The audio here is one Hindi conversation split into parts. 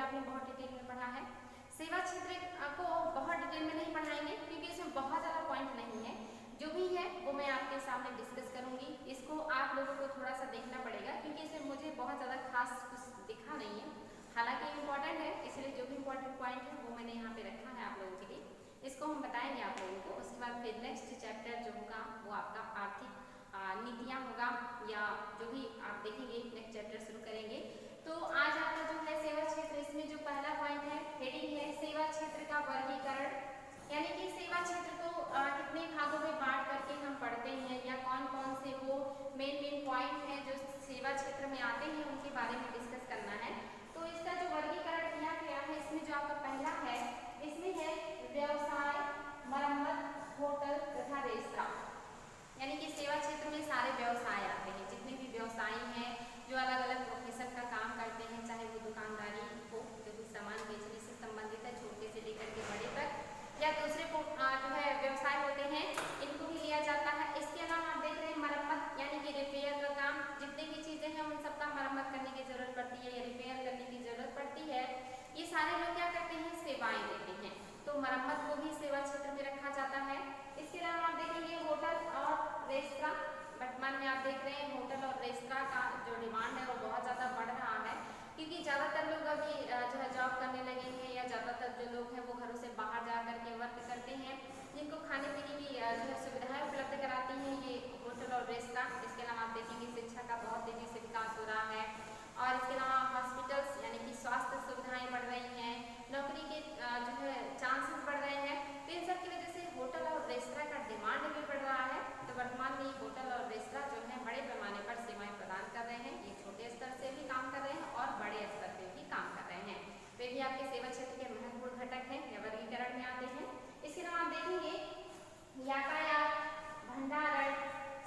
आपने बहुत डिटेल में पढ़ा है। सेवा क्षेत्र को बहुत डिटेल में नहीं पढ़ाएंगे क्योंकि इसमें बहुत ज़्यादा पॉइंट नहीं है। जो भी है वो मैं आपके सामने डिस्कस करूंगी। इसको आप लोगों को थोड़ा सा देखना पड़ेगा क्योंकि इसमें मुझे बहुत ज़्यादा खास कुछ दिखा नहीं है, हालांकि इम्पॉर्टेंट है, इसलिए जो भी इम्पोर्टेंट पॉइंट है वो मैंने यहाँ पे रखा है आप लोगों के लिए। इसको हम बताएंगे आप लोगों को। उसके बाद फिर नेक्स्ट चैप्टर जो होगा वो आपका आर्थिक नीतियाँ होगा, या जो भी आप देखेंगे नेक्स्ट चैप्टर शुरू करेंगे। तो आज आपका जो है सेवा क्षेत्र, इसमें जो पहला पॉइंट है, हेडिंग है सेवा क्षेत्र का वर्गीकरण, यानी कि सेवा क्षेत्र को कितने भागों में बांट करके हम पढ़ते हैं, या कौन कौन से वो मेन पॉइंट हैं जो सेवा क्षेत्र में आते हैं उनके बारे में डिस्कस करना है। तो इसका जो वर्गीकरण किया गया है, इसमें जो आपका पहला है, इसमें है व्यवसाय, मरम्मत, होटल तथा रेस्तरां। यानी कि सेवा क्षेत्र में सारे व्यवसाय आते हैं, जितने भी व्यवसायी हैं जो अलग अलग प्रोफेशन का काम करते हैं, चाहे वो दुकानदारी हो जो कि सामान बेचने से संबंधित है, छोटे से लेकर के बड़े तक, या दूसरे जो है व्यवसाय होते हैं, इनको भी लिया जाता है। इसके अलावा आप देख रहे हैं मरम्मत, यानी कि रिपेयर का काम, जितनी भी चीजें हैं उन सबका मरम्मत करने की जरूरत पड़ती है या रिपेयर करने की जरूरत पड़ती है, ये सारे लोग क्या करते हैं, सेवाएं देते हैं, तो मरम्मत को भी सेवा क्षेत्र में रखा जाता है। इसके अलावा आप देखेंगे होटल और रेस्तरां, वर्तमान में आप देख रहे हैं होटल और रेस्तरां का जो डिमांड है वो बहुत ज़्यादा बढ़ रहा है, क्योंकि ज़्यादातर लोग अभी जो है जॉब करने लगे हैं, या ज़्यादातर जो लोग हैं वो घरों से बाहर जा करके वर्क करते हैं, जिनको खाने पीने की जो है सुविधाएं उपलब्ध कराती हैं ये होटल और रेस्तरां। इसके अलावा आप देखेंगे शिक्षा का बहुत तेज़ी से विकास हो रहा है, और इसके अलावा हॉस्पिटल्स यानी कि स्वास्थ्य सुविधाएं बढ़ रही हैं, नौकरी के जो है चांसेस बढ़ रहे हैं, तो इन सब की वजह से होटल और रेस्तरां का डिमांड भी बढ़ रहा है। तो वर्तमान में होटल और रेस्तरां जो है बड़े पैमाने पर सेवाएं प्रदान कर रहे हैं, ये छोटे स्तर से भी काम कर रहे हैं और बड़े स्तर पे भी काम कर रहे हैं। वे भी आपके सेवा क्षेत्र के महत्वपूर्ण घटक हैं या वर्गीकरण में आते हैं। इसके अलावा आप देखेंगे यातायात, भंडारण,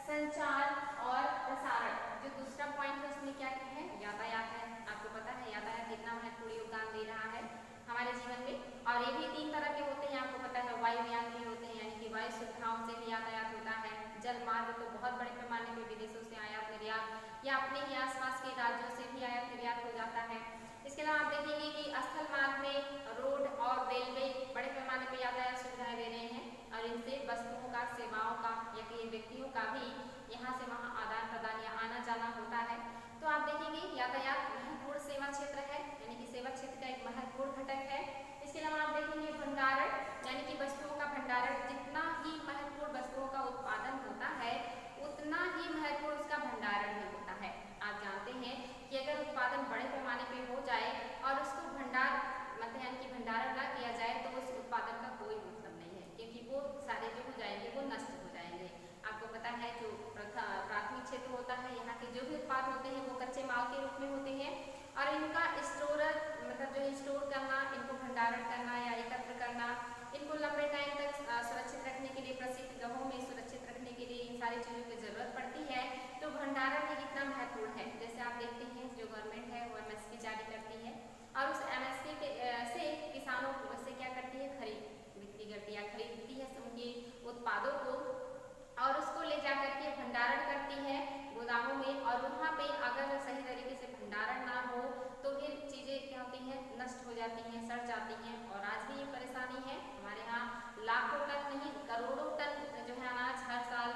संचार और प्रसारण। जो दूसरा पॉइंट है उसमें क्या क्या है, यातायात है। आपको पता है यातायात कितना महत्वपूर्ण योगदान दे रहा है हमारे जीवन में, और ये भी 3 तरह के होते हैं, आपको पता है वायुयान भी होते हैं, यानी कि वायु सुविधाओं से भी यातायात होता है, जल मार्ग तो बहुत बड़े पैमाने पर विदेशों से आयात निर्यात या अपने ही आसपास के राज्यों से भी आयात निर्यात हो जाता है। इसके अलावा आप देखेंगे कि स्थल मार्ग में रोड और रेलवे बड़े पैमाने पर यातायात सुविधाएं दे रहे हैं, और इनसे वस्तुओं का, सेवाओं का या फिर व्यक्तियों का भी यहाँ से वहाँ आदान प्रदान या आना जाना होता है। तो आप देखेंगे यातायात महत्वपूर्ण सेवा क्षेत्र है, यानी कि सेवा क्षेत्र का एक महत्वपूर्ण घटक है। इसके अलावा आप देखेंगे भंडारण, यानी कि वस्तुओं का भंडारण, जितना ही महत्वपूर्ण वस्तुओं का उत्पादन होता है उतना ही महत्वपूर्ण उसका भंडारण भी होता है। आप जानते हैं कि अगर उत्पादन बड़े पैमाने पे हो जाए और उसको भंडार मतलब यानी कि भंडारण ना किया जाए तो उस उत्पादन का कोई मतलब नहीं है, क्योंकि वो सारे जो हो जाएंगे वो नष्ट हो जाएंगे। आपको पता है जो प्राथमिक क्षेत्र होता है, यहाँ के जो भी उत्पाद होते हैं वो कच्चे माल के रूप में होते हैं, और इनका स्टोरेज मतलब जो स्टोर करना, इनको भंडारण करना या एकत्र करना, इनको लंबे टाइम तक सुरक्षित रखने के लिए, प्रसिद्ध जगहों में सुरक्षित रखने के लिए इन सारी चीज़ों की जरूरत पड़ती है। तो भंडारण भी कितना महत्वपूर्ण है। जैसे आप देखते हैं जो गवर्नमेंट है वो MSP जारी करती है, और उस MSP से किसानों से क्या करती है, खरीद बिक्री करती है, खरीदती है उनके उत्पादों को, और उसको ले जा करके भंडारण करती है गोदामों में, और वहाँ पे अगर सही तरीके से भंडारण ना हो तो फिर चीज़ें क्या होती हैं, नष्ट हो जाती हैं, सड़ जाती हैं, और आज भी ये परेशानी है हमारे यहाँ। लाखों टन नहीं करोड़ों टन जो है अनाज हर साल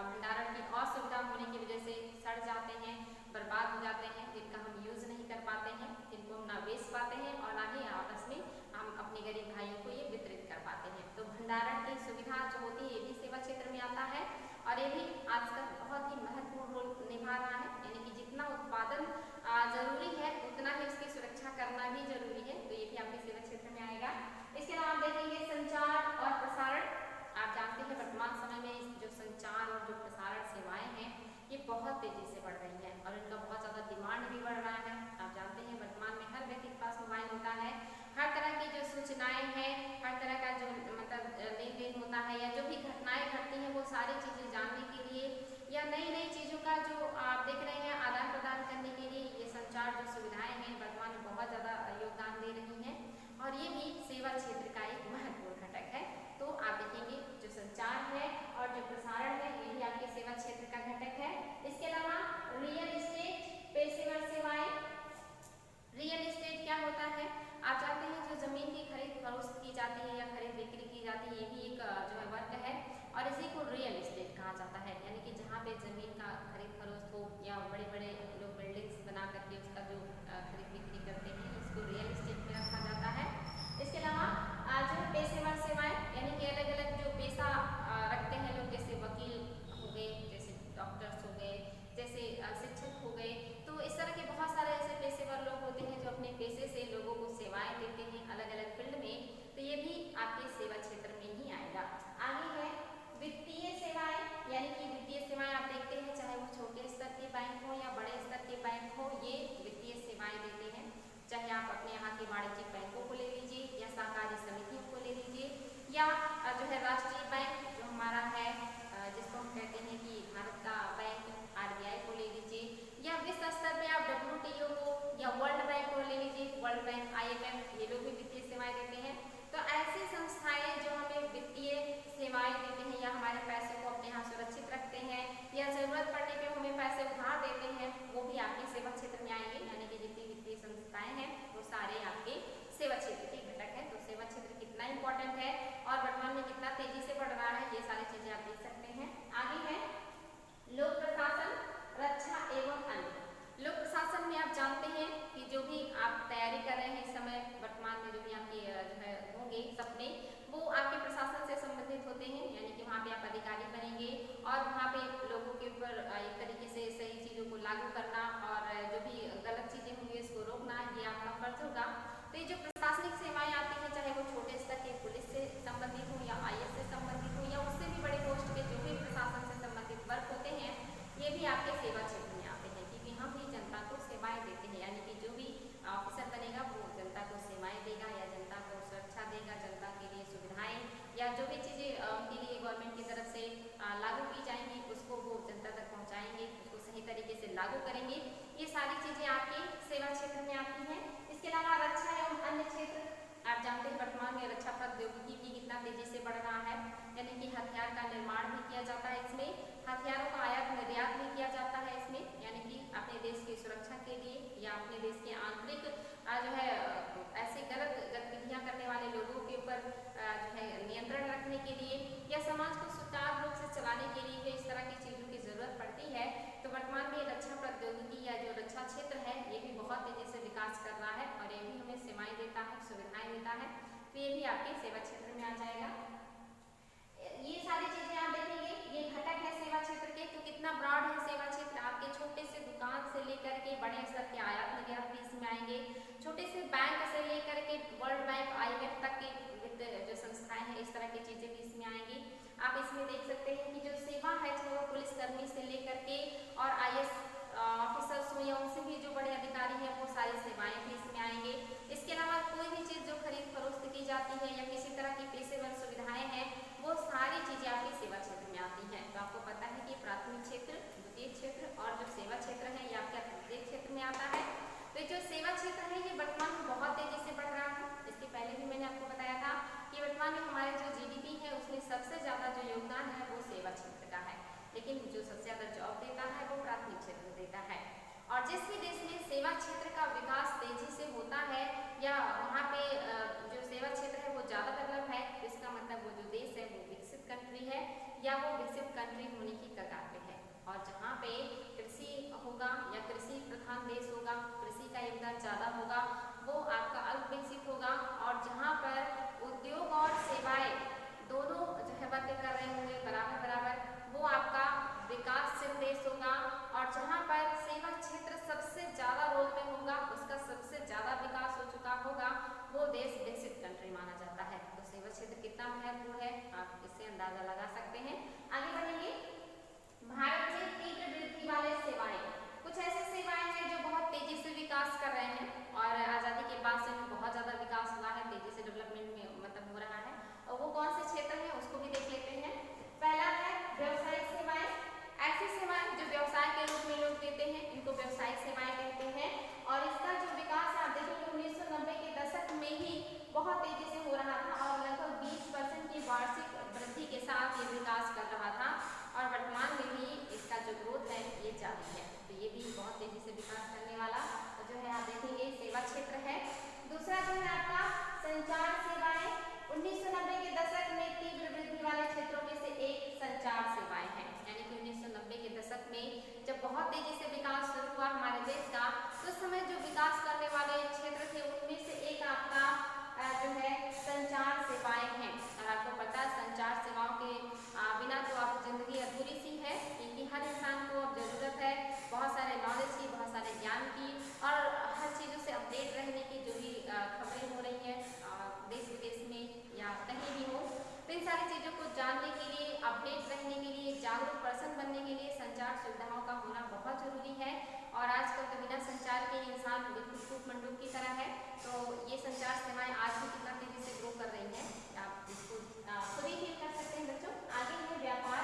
भंडारण की असुविधा होने की वजह से सड़ जाते हैं, बर्बाद हो जाते हैं, जिनका हम यूज़ नहीं कर पाते हैं, जिनको हम ना बेच पाते हैं और ना ही आपस में हम अपने गरीब भाइयों को ये वितरित कर पाते हैं। तो भंडारण की सुविधा जो होती है ये भी सेवा क्षेत्र में आता है, और ये भी आजकल बहुत ही महत्वपूर्ण रोल निभा रहा है, यानी कि जितना उत्पादन जरूरी है उतना ही उसकी सुरक्षा करना भी जरूरी है, तो ये भी आपके सेवा क्षेत्र में आएगा। इसके अलावा आप देखेंगे संचार और प्रसारण। आप जानते हैं वर्तमान समय में जो संचार और जो प्रसारण सेवाएं हैं ये बहुत तेजी से बढ़ रही हैं, और इनका बहुत ज़्यादा डिमांड भी बढ़ रहा है। आप जानते हैं वर्तमान में हर व्यक्ति के पास मोबाइल होता है, हर तरह की जो सूचनाएं हैं, हर तरह का जो मतलब लेन देन होता है, या जो भी घटनाएं घटती हैं वो सारी चीज़ें जानने के लिए, या सेवाएं देते हैं। तो ऐसी संस्थाएं जो हमें वित्तीय सेवाएं देते हैं या हमारे पैसे को अपने यहाँ सुरक्षित रखते हैं या जरूरत पड़ने पे हमें पैसे उधार देते हैं, वो भी आपके सेवा क्षेत्र में आएंगे। यानी कि जितनी वित्तीय संस्थाएं हैं वो सारे आपके सेवा क्षेत्र के घटक हैं। तो सेवा क्षेत्र कितना इंपॉर्टेंट है और वर्तमान में कितना तेजी से बढ़ रहा है, ये सारी चीजें आप देख सकते हैं। आगे है लोक प्रशासन, रक्षा एवं अन्य। लोक प्रशासन में आप जानते हैं कि जो भी आप तैयारी कर रहे हैं इस समय वर्तमान में जो भी आपके जो है होंगे सपने, वो आपके प्रशासन से संबंधित होते हैं। यानी कि वहाँ पे आप अधिकारी बनेंगे और वहाँ पे लोगों के ऊपर एक तरीके से सही चीज़ों को लागू करना और जो भी गलत चीज़ें होंगी इसको रोकना, ये आपका फर्ज होगा। तो ये जो प्रशासनिक सेवाएं आती हैं, चाहे वो छोटे स्तर के पुलिस से संबंधित हो या IAS से संबंधित हो या उससे भी बड़े पोस्ट के जो भी प्रशासन से संबंधित वर्ग होते हैं, ये भी आपके सेवा क्षेत्र में आते हैं, क्योंकि हम भी जनता को सेवाएं देते हैं। यानी कि जो भी ऑफिसर बनेगा वो जनता को सेवाएं देगा या जनता को सुरक्षा देगा, जनता के लिए सुविधाएं या जो भी चीज़ें उनके लिए गवर्नमेंट की तरफ से लागू की जाएंगी उसको वो जनता तक पहुँचाएंगे, उसको सही तरीके से लागू करेंगे। ये सारी चीज़ें आपके सेवा क्षेत्र में आती हैं। इसके अलावा रक्षा एवं अन्य क्षेत्र, आप जानते हैं वर्तमान में रक्षा प्रौद्योगिकी भी कितना तेजी से बढ़ रहा है। यानी कि हथियार का निर्माण भी किया जाता है इसमें, हथियारों का आयात निर्यात भी किया जाता है इसमें। यानी कि अपने देश की सुरक्षा के लिए या अपने देश के आंतरिक जो है ऐसे गलत गतिविधियां करने वाले लोगों के ऊपर जो है नियंत्रण रखने के लिए या समाज को सुचारू रूप से चलाने के लिए इस तरह की चीज़ों की जरूरत पड़ती है। तो वर्तमान में रक्षा प्रौद्योगिकी या जो रक्षा क्षेत्र है ये भी बहुत तेजी से विकास कर रहा है और ये भी हमें सेवाएं देता है, सुविधाएं देता है। तो ये भी आपके सेवा क्षेत्र में आ जाएगा। ये सारी चीजें आप देखेंगे, ये घटक है सेवा क्षेत्र के। तो कितना ब्रॉड है सेवा क्षेत्र, आपके छोटे से दुकान से लेकर के बड़े स्तर के आयात निर्यात भी इसमें आएंगे, छोटे से बैंक से लेकर के वर्ल्ड बैंक IMF तक की वित्त जो संस्थाएं हैं इस तरह की चीजें भी इसमें आएंगी। आप इसमें देख सकते हैं कि जो सेवा है चाहे वो पुलिसकर्मी से लेकर के और IAS ऑफिसर्स हो या उनसे भी जो बड़े अधिकारी हैं वो सारी सेवाएं भी इसमें आएंगे। इसके अलावा कोई भी चीज़ जो खरीद फरोख्त की जाती है या किसी तरह की पेशेवर सुविधाएं हैं वो सारी चीज़ें आपके सेवा क्षेत्र में आती हैं। तो आपको पता है कि प्राथमिक क्षेत्र, द्वितीय क्षेत्र और जो सेवा क्षेत्र है ये आपके तृतीय क्षेत्र में आता है। तो जो सेवा क्षेत्र है ये वर्तमान में बहुत तेजी से बढ़ रहा है। इसके पहले भी मैंने आपको बताया था कि वर्तमान में हमारे जो GDP है उसमें सबसे ज़्यादा जो योगदान है वो सेवा क्षेत्र का है, लेकिन जो सबसे ज़्यादा जॉब देता है वो प्राथमिक क्षेत्र देता है। और जिस भी देश में सेवा क्षेत्र का विकास तेजी से होता है या वहाँ पे जो सेवा क्षेत्र है वो ज़्यादा डेवलप है, इसका मतलब वो जो देश है वो विकसित कंट्री है या वो विकसित कंट्री होने की कगार पे है। और जहाँ पे कृषि होगा या कृषि प्रधान देश होगा, कृषि का योगदान ज़्यादा होगा, वो आपका अल्प विकसित होगा। और जहाँ पर उद्योग और सेवाएं दोनों जो है वर्क कर रहे होंगे बराबर बराबर, वो आपका विकासशील देश होगा। और जहाँ पर सेवा क्षेत्र सबसे ज़्यादा रोल पे होगा, उसका सबसे ज़्यादा विकास हो चुका होगा, वो देश विकसित कंट्री माना जाता है। तो सेवा क्षेत्र कितना महत्वपूर्ण है आप इससे अंदाजा लगा सकते हैं। आगे बढ़ेंगे, भारत में तीव्र वृद्धि वाले सेवाएं, कुछ ऐसी सेवाएं हैं जो बहुत तेजी से विकास कर रहे हैं और आज़ादी के बाद से बहुत ज़्यादा विकास हुआ है, तेजी से डेवलपमेंट में मतलब हो रहा है। और वो कौन से क्षेत्र हैं उसको भी देख लेते हैं। पहला है व्यावसायिक सेवाएं, ऐसी सेवाएं जो व्यवसाय के रूप में लोग देते हैं इनको व्यवसायिक सेवाएं कहते हैं। और इसका जो विकास आप देखेंगे 1990 के दशक में ही बहुत तेजी से हो रहा था और लगभग 20% की वार्षिक वृद्धि के साथ ये विकास कर रहा था और वर्तमान में भी इसका जो ग्रोथ है ये जारी है। तो ये भी बहुत तेजी से विकास करने वाला जो है आप देखेंगे सेवा क्षेत्र है। दूसरा जो है आपका संचार सेवाएं, 1990 के दशक में तीव्र वृद्धि वाले क्षेत्रों में से एक संचार सेवाएं हैं। यानी कि 1990 के दशक में जब बहुत तेजी से विकास शुरू हुआ हमारे देश का, तो उस समय जो विकास करने वाले क्षेत्र थे उनमें से एक आपका जो है संचार सेवाएं हैं। और आपको पता है संचार सेवाओं के बिना तो आप जिंदगी अधूरी सी है, क्योंकि हर इंसान को अब जरूरत है बहुत सारे नॉलेज की, बहुत सारे ज्ञान की और हर चीज़ों से अपडेट रहने की। जो भी खबरें हो रही हैं देश विदेश में या कहीं भी हो, तो इन सारी चीज़ों को जानने के लिए, अपडेट रहने के लिए, जागरूक पर्सन बनने के लिए संचार सुविधाओं का होना बहुत जरूरी है। और आजकल तो बिना संचार के इंसान बिल्कुल टूट मंडूक की तरह है। तो ये संचार सेवाएं आज भी कितना तेजी से ग्रो कर रही हैं, आप इसको खुद ही फील कर सकते हैं बच्चों। आगे है व्यापार,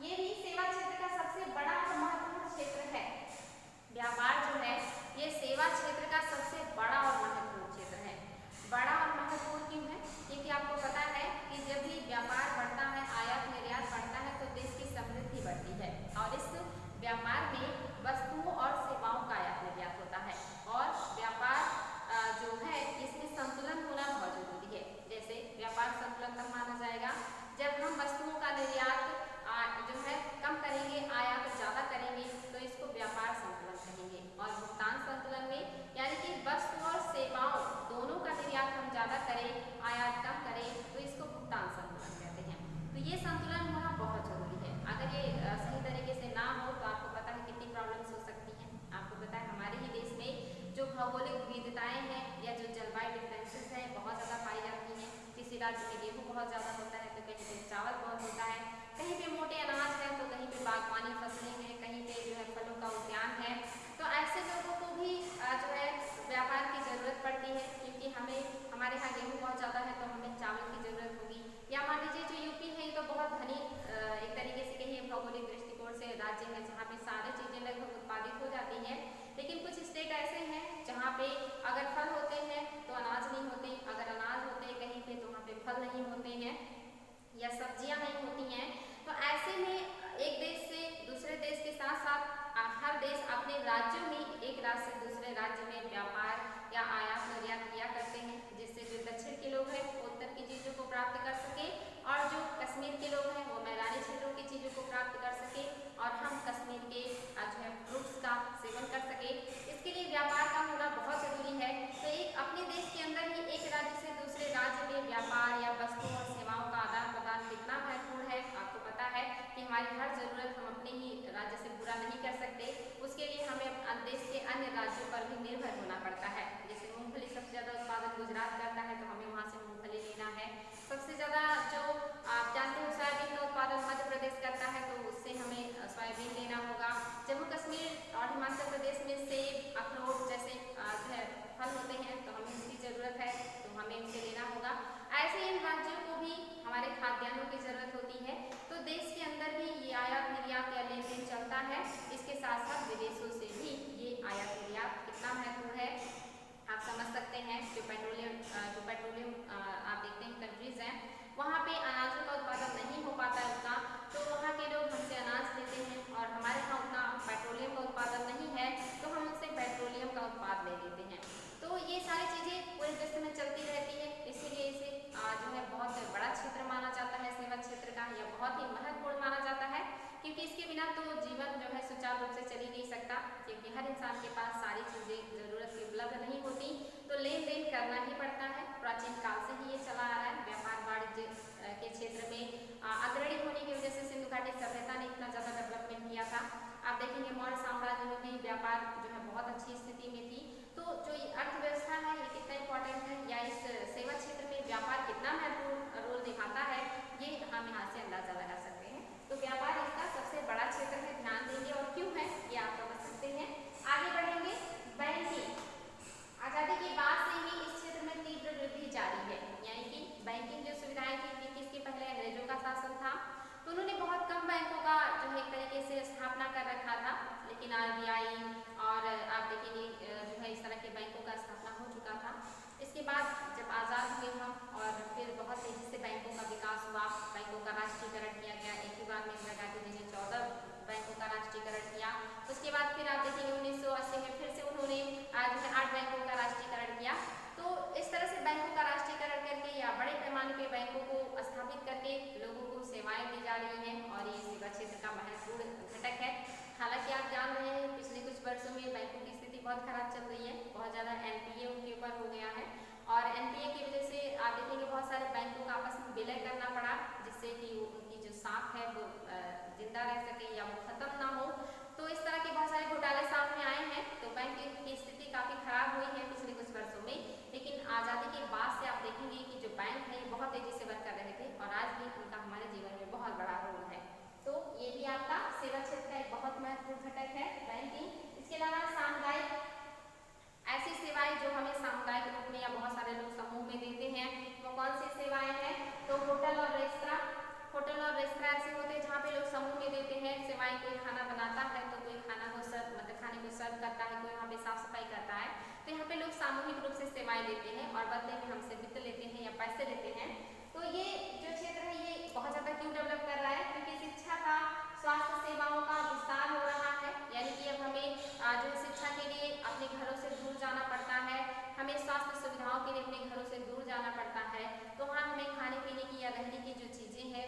ये भी सेवा क्षेत्र का सबसे बड़ा और महत्वपूर्ण क्षेत्र है। व्यापार जो है ये सेवा क्षेत्र का सबसे बड़ा और महत्वपूर्ण क्षेत्र है। बड़ा और महत्वपूर्ण राज्य में गेहूँ बहुत ज़्यादा होता है, तो कहीं पे चावल बहुत होता है, कहीं पे मोटे अनाज है, तो कहीं पे बागवानी फसलें हैं, कहीं पे जो है फलों का उद्यान है। तो ऐसे लोगों को भी जो है व्यापार की ज़रूरत पड़ती है, क्योंकि हमें हमारे यहाँ गेहूँ बहुत ज़्यादा है तो हमें चावल की ज़रूरत होगी। या मान लीजिए जो यूपी है तो बहुत धनी एक तरीके से कहिए भौगोलिक दृष्टिकोण से राज्य है जहाँ पे सारी चीज़ें लगभग उत्पादित हो जाती हैं, लेकिन कुछ स्टेट ऐसे हैं जहाँ पे अगर फल होते हैं तो अनाज नहीं होते, अगर अनाज होते हैं कहीं पे तो वहाँ पे फल नहीं होते हैं या सब्जियां नहीं होती हैं। तो ऐसे में एक देश से दूसरे देश के साथ साथ हर देश अपने राज्यों में एक राज्य से दूसरे राज्य में व्यापार या आयात निर्यात किया करते हैं, जिससे जो दक्षिण के लोग हैं वो उत्तर की चीज़ों को प्राप्त कर सके और जो कश्मीर के लोग हैं वो मैदानी क्षेत्रों की चीज़ों को प्राप्त कर सके और हम कश्मीर के जो है फ्रूट्स का सेवन कर सके। इसके लिए व्यापार का होना बहुत ज़रूरी है। तो एक अपने देश के अंदर ही एक राज्य से दूसरे राज्य में व्यापार या वस्तुओं और सेवाओं का आदान प्रदान कितना महत्वपूर्ण है, आपको पता है कि हमारी हर ज़रूरत हम अपने ही राज्य से पूरा नहीं कर सकते, उसके लिए हमें देश के अन्य राज्यों पर भी निर्भर होना पड़ता है। जैसे मूंगफली सबसे ज़्यादा उत्पादन गुजरात करता है तो हमें वहाँ से मूंगफली लेना है। सबसे ज़्यादा जो आप जानते हो सोयाबीन का उत्पादन मध्य प्रदेश करता है तो उससे हमें सोयाबीन लेना होगा। जम्मू कश्मीर और हिमाचल प्रदेश में सेब अखरोट जैसे फल होते हैं तो हमें इसकी ज़रूरत है तो हमें इनसे लेना होगा। ऐसे इन राज्यों को भी हमारे खाद्यान्नों की ज़रूरत होती है, तो देश के अंदर भी ये आयात निर्यात या लेन देन चलता है। इसके साथ साथ विदेशों से भी ये आयात निर्यात कितना महत्वपूर्ण है आप समझ सकते हैं। जो पेट्रोलियम आप देखते हैं कंट्रीज हैं वहाँ पे अनाजों का उत्पादन नहीं हो पाता है उतना, तो वहाँ के लोग हमसे अनाज लेते हैं और हमारे यहाँ उतना पेट्रोलियम का उत्पादन नहीं है तो हम उनसे पेट्रोलियम का उत्पाद ले लेते हैं। तो ये सारी चीज़ें पूरे विश्व में चलती रहती है, इसीलिए इसे जो है बहुत बड़ा क्षेत्र माना जाता है सेवा क्षेत्र का, या बहुत ही महत्वपूर्ण माना जाता है, क्योंकि इसके बिना तो जीवन जो है सुचारू रूप से चल ही नहीं सकता, क्योंकि हर इंसान के पास सारी चीज़ें ज़रूरत की उपलब्ध नहीं होती, तो लेन देन करना ही पड़ता है। प्राचीन काल से ही ये चला आ रहा है। व्यापार वाणिज्य के क्षेत्र में अग्रणी होने की वजह से सिंधु घाटी सभ्यता ने इतना ज़्यादा डेवलपमेंट किया था। आप देखेंगे मौर्य साम्राज्य में भी व्यापार जो है बहुत अच्छी स्थिति में थी। तो जो अर्थव्यवस्था है ये कितना इंपॉर्टेंट है या इस सेवा क्षेत्र में व्यापार कितना महत्वपूर्ण रोल निभाता है, ये हम यहाँ से अंदाजा लगा सकते हैं। तो व्यापार इसका सबसे बड़ा क्षेत्र है, ध्यान देंगे और क्यों है ये आप समझ सकते हैं। आगे बढ़ेंगे। बैंकिंग आज़ादी के बाद से ही इस क्षेत्र में तीव्र वृद्धि जारी है, यानी कि बैंकिंग जो सुविधाएं थी किसके पहले अंग्रेजों का शासन था तो उन्होंने बहुत कम बैंकों का जो है एक तरीके से स्थापना कर रखा था, लेकिन आरबीआई और आप देखेंगे जो है इस तरह के बैंकों का स्थापना हो चुका था। इसके बाद जब आज़ाद हुए हम और फिर बहुत तेज़ी से बैंकों का विकास हुआ, बैंकों का राष्ट्रीयकरण किया गया। एक ही बार में इंदिरा गांधी जी ने 14 बैंकों का राष्ट्रीयकरण किया। उसके बाद फिर आप देखेंगे 1980 में फिर से उन्होंने जो है 8 बैंकों का राष्ट्रीयकरण किया। तो इस तरह से बैंकों का राष्ट्रीयकरण करके या बड़े पैमाने पे बैंकों को स्थापित करके लोगों को सेवाएं दी जा रही हैं और ये सेवा क्षेत्र का महत्वपूर्ण घटक है। हालांकि आप जान रहे हैं पिछले कुछ वर्षों में बैंकों की स्थिति बहुत खराब चल रही है, बहुत ज़्यादा एनपीए उनके ऊपर हो गया है और एनपीए की वजह से आप देखेंगे बहुत सारे बैंकों का आपस में विलय करना पड़ा, जिससे कि उनकी जो साख है वो जिंदा रह सके या वो खत्म ना हो। तो इस तरह के बहुत सारे घोटाले सामने आए हैं, तो बैंक की स्थिति काफ़ी खराब हुई है पिछले कुछ वर्षों में। लेकिन आज़ादी के बाद से आप देखेंगे कि जो बैंक है बहुत तेज़ी से वर्क कर रहे थे और आज भी उनका हमारे जीवन में बहुत बड़ा रोल है। तो ये भी आपका सेवा क्षेत्र का एक बहुत महत्वपूर्ण घटक है बैंकिंग। इसके अलावा सामुदायिक ऐसी सेवाएं जो हमें सामुदायिक रूप में या बहुत सारे लोग समूह में देते हैं, वो कौन सी सेवाएं हैं? तो होटल और रेस्तरां ऐसे होते हैं जहाँ पे लोग समूह में देते हैं सेवाएं। कोई खाना बनाता है तो कोई खाना को खाने को सर्व करता है, कोई वहाँ पे साफ सफाई करता है, तो यहाँ पे लोग सामूहिक रूप से सेवाएं देते हैं और बदले में हमसे वित्त लेते हैं या पैसे लेते हैं। तो ये जो क्षेत्र है ये बहुत ज़्यादा क्यों डेवलप कर रहा है? क्योंकि शिक्षा का, स्वास्थ्य सेवाओं का विस्तार हो रहा है, यानी कि अब हमें जो है शिक्षा के लिए अपने घरों से दूर जाना पड़ता है, हमें स्वास्थ्य सुविधाओं के लिए अपने घरों से दूर जाना पड़ता है। तो वहाँ हमें खाने पीने की या रहने की जो चीज़ें हैं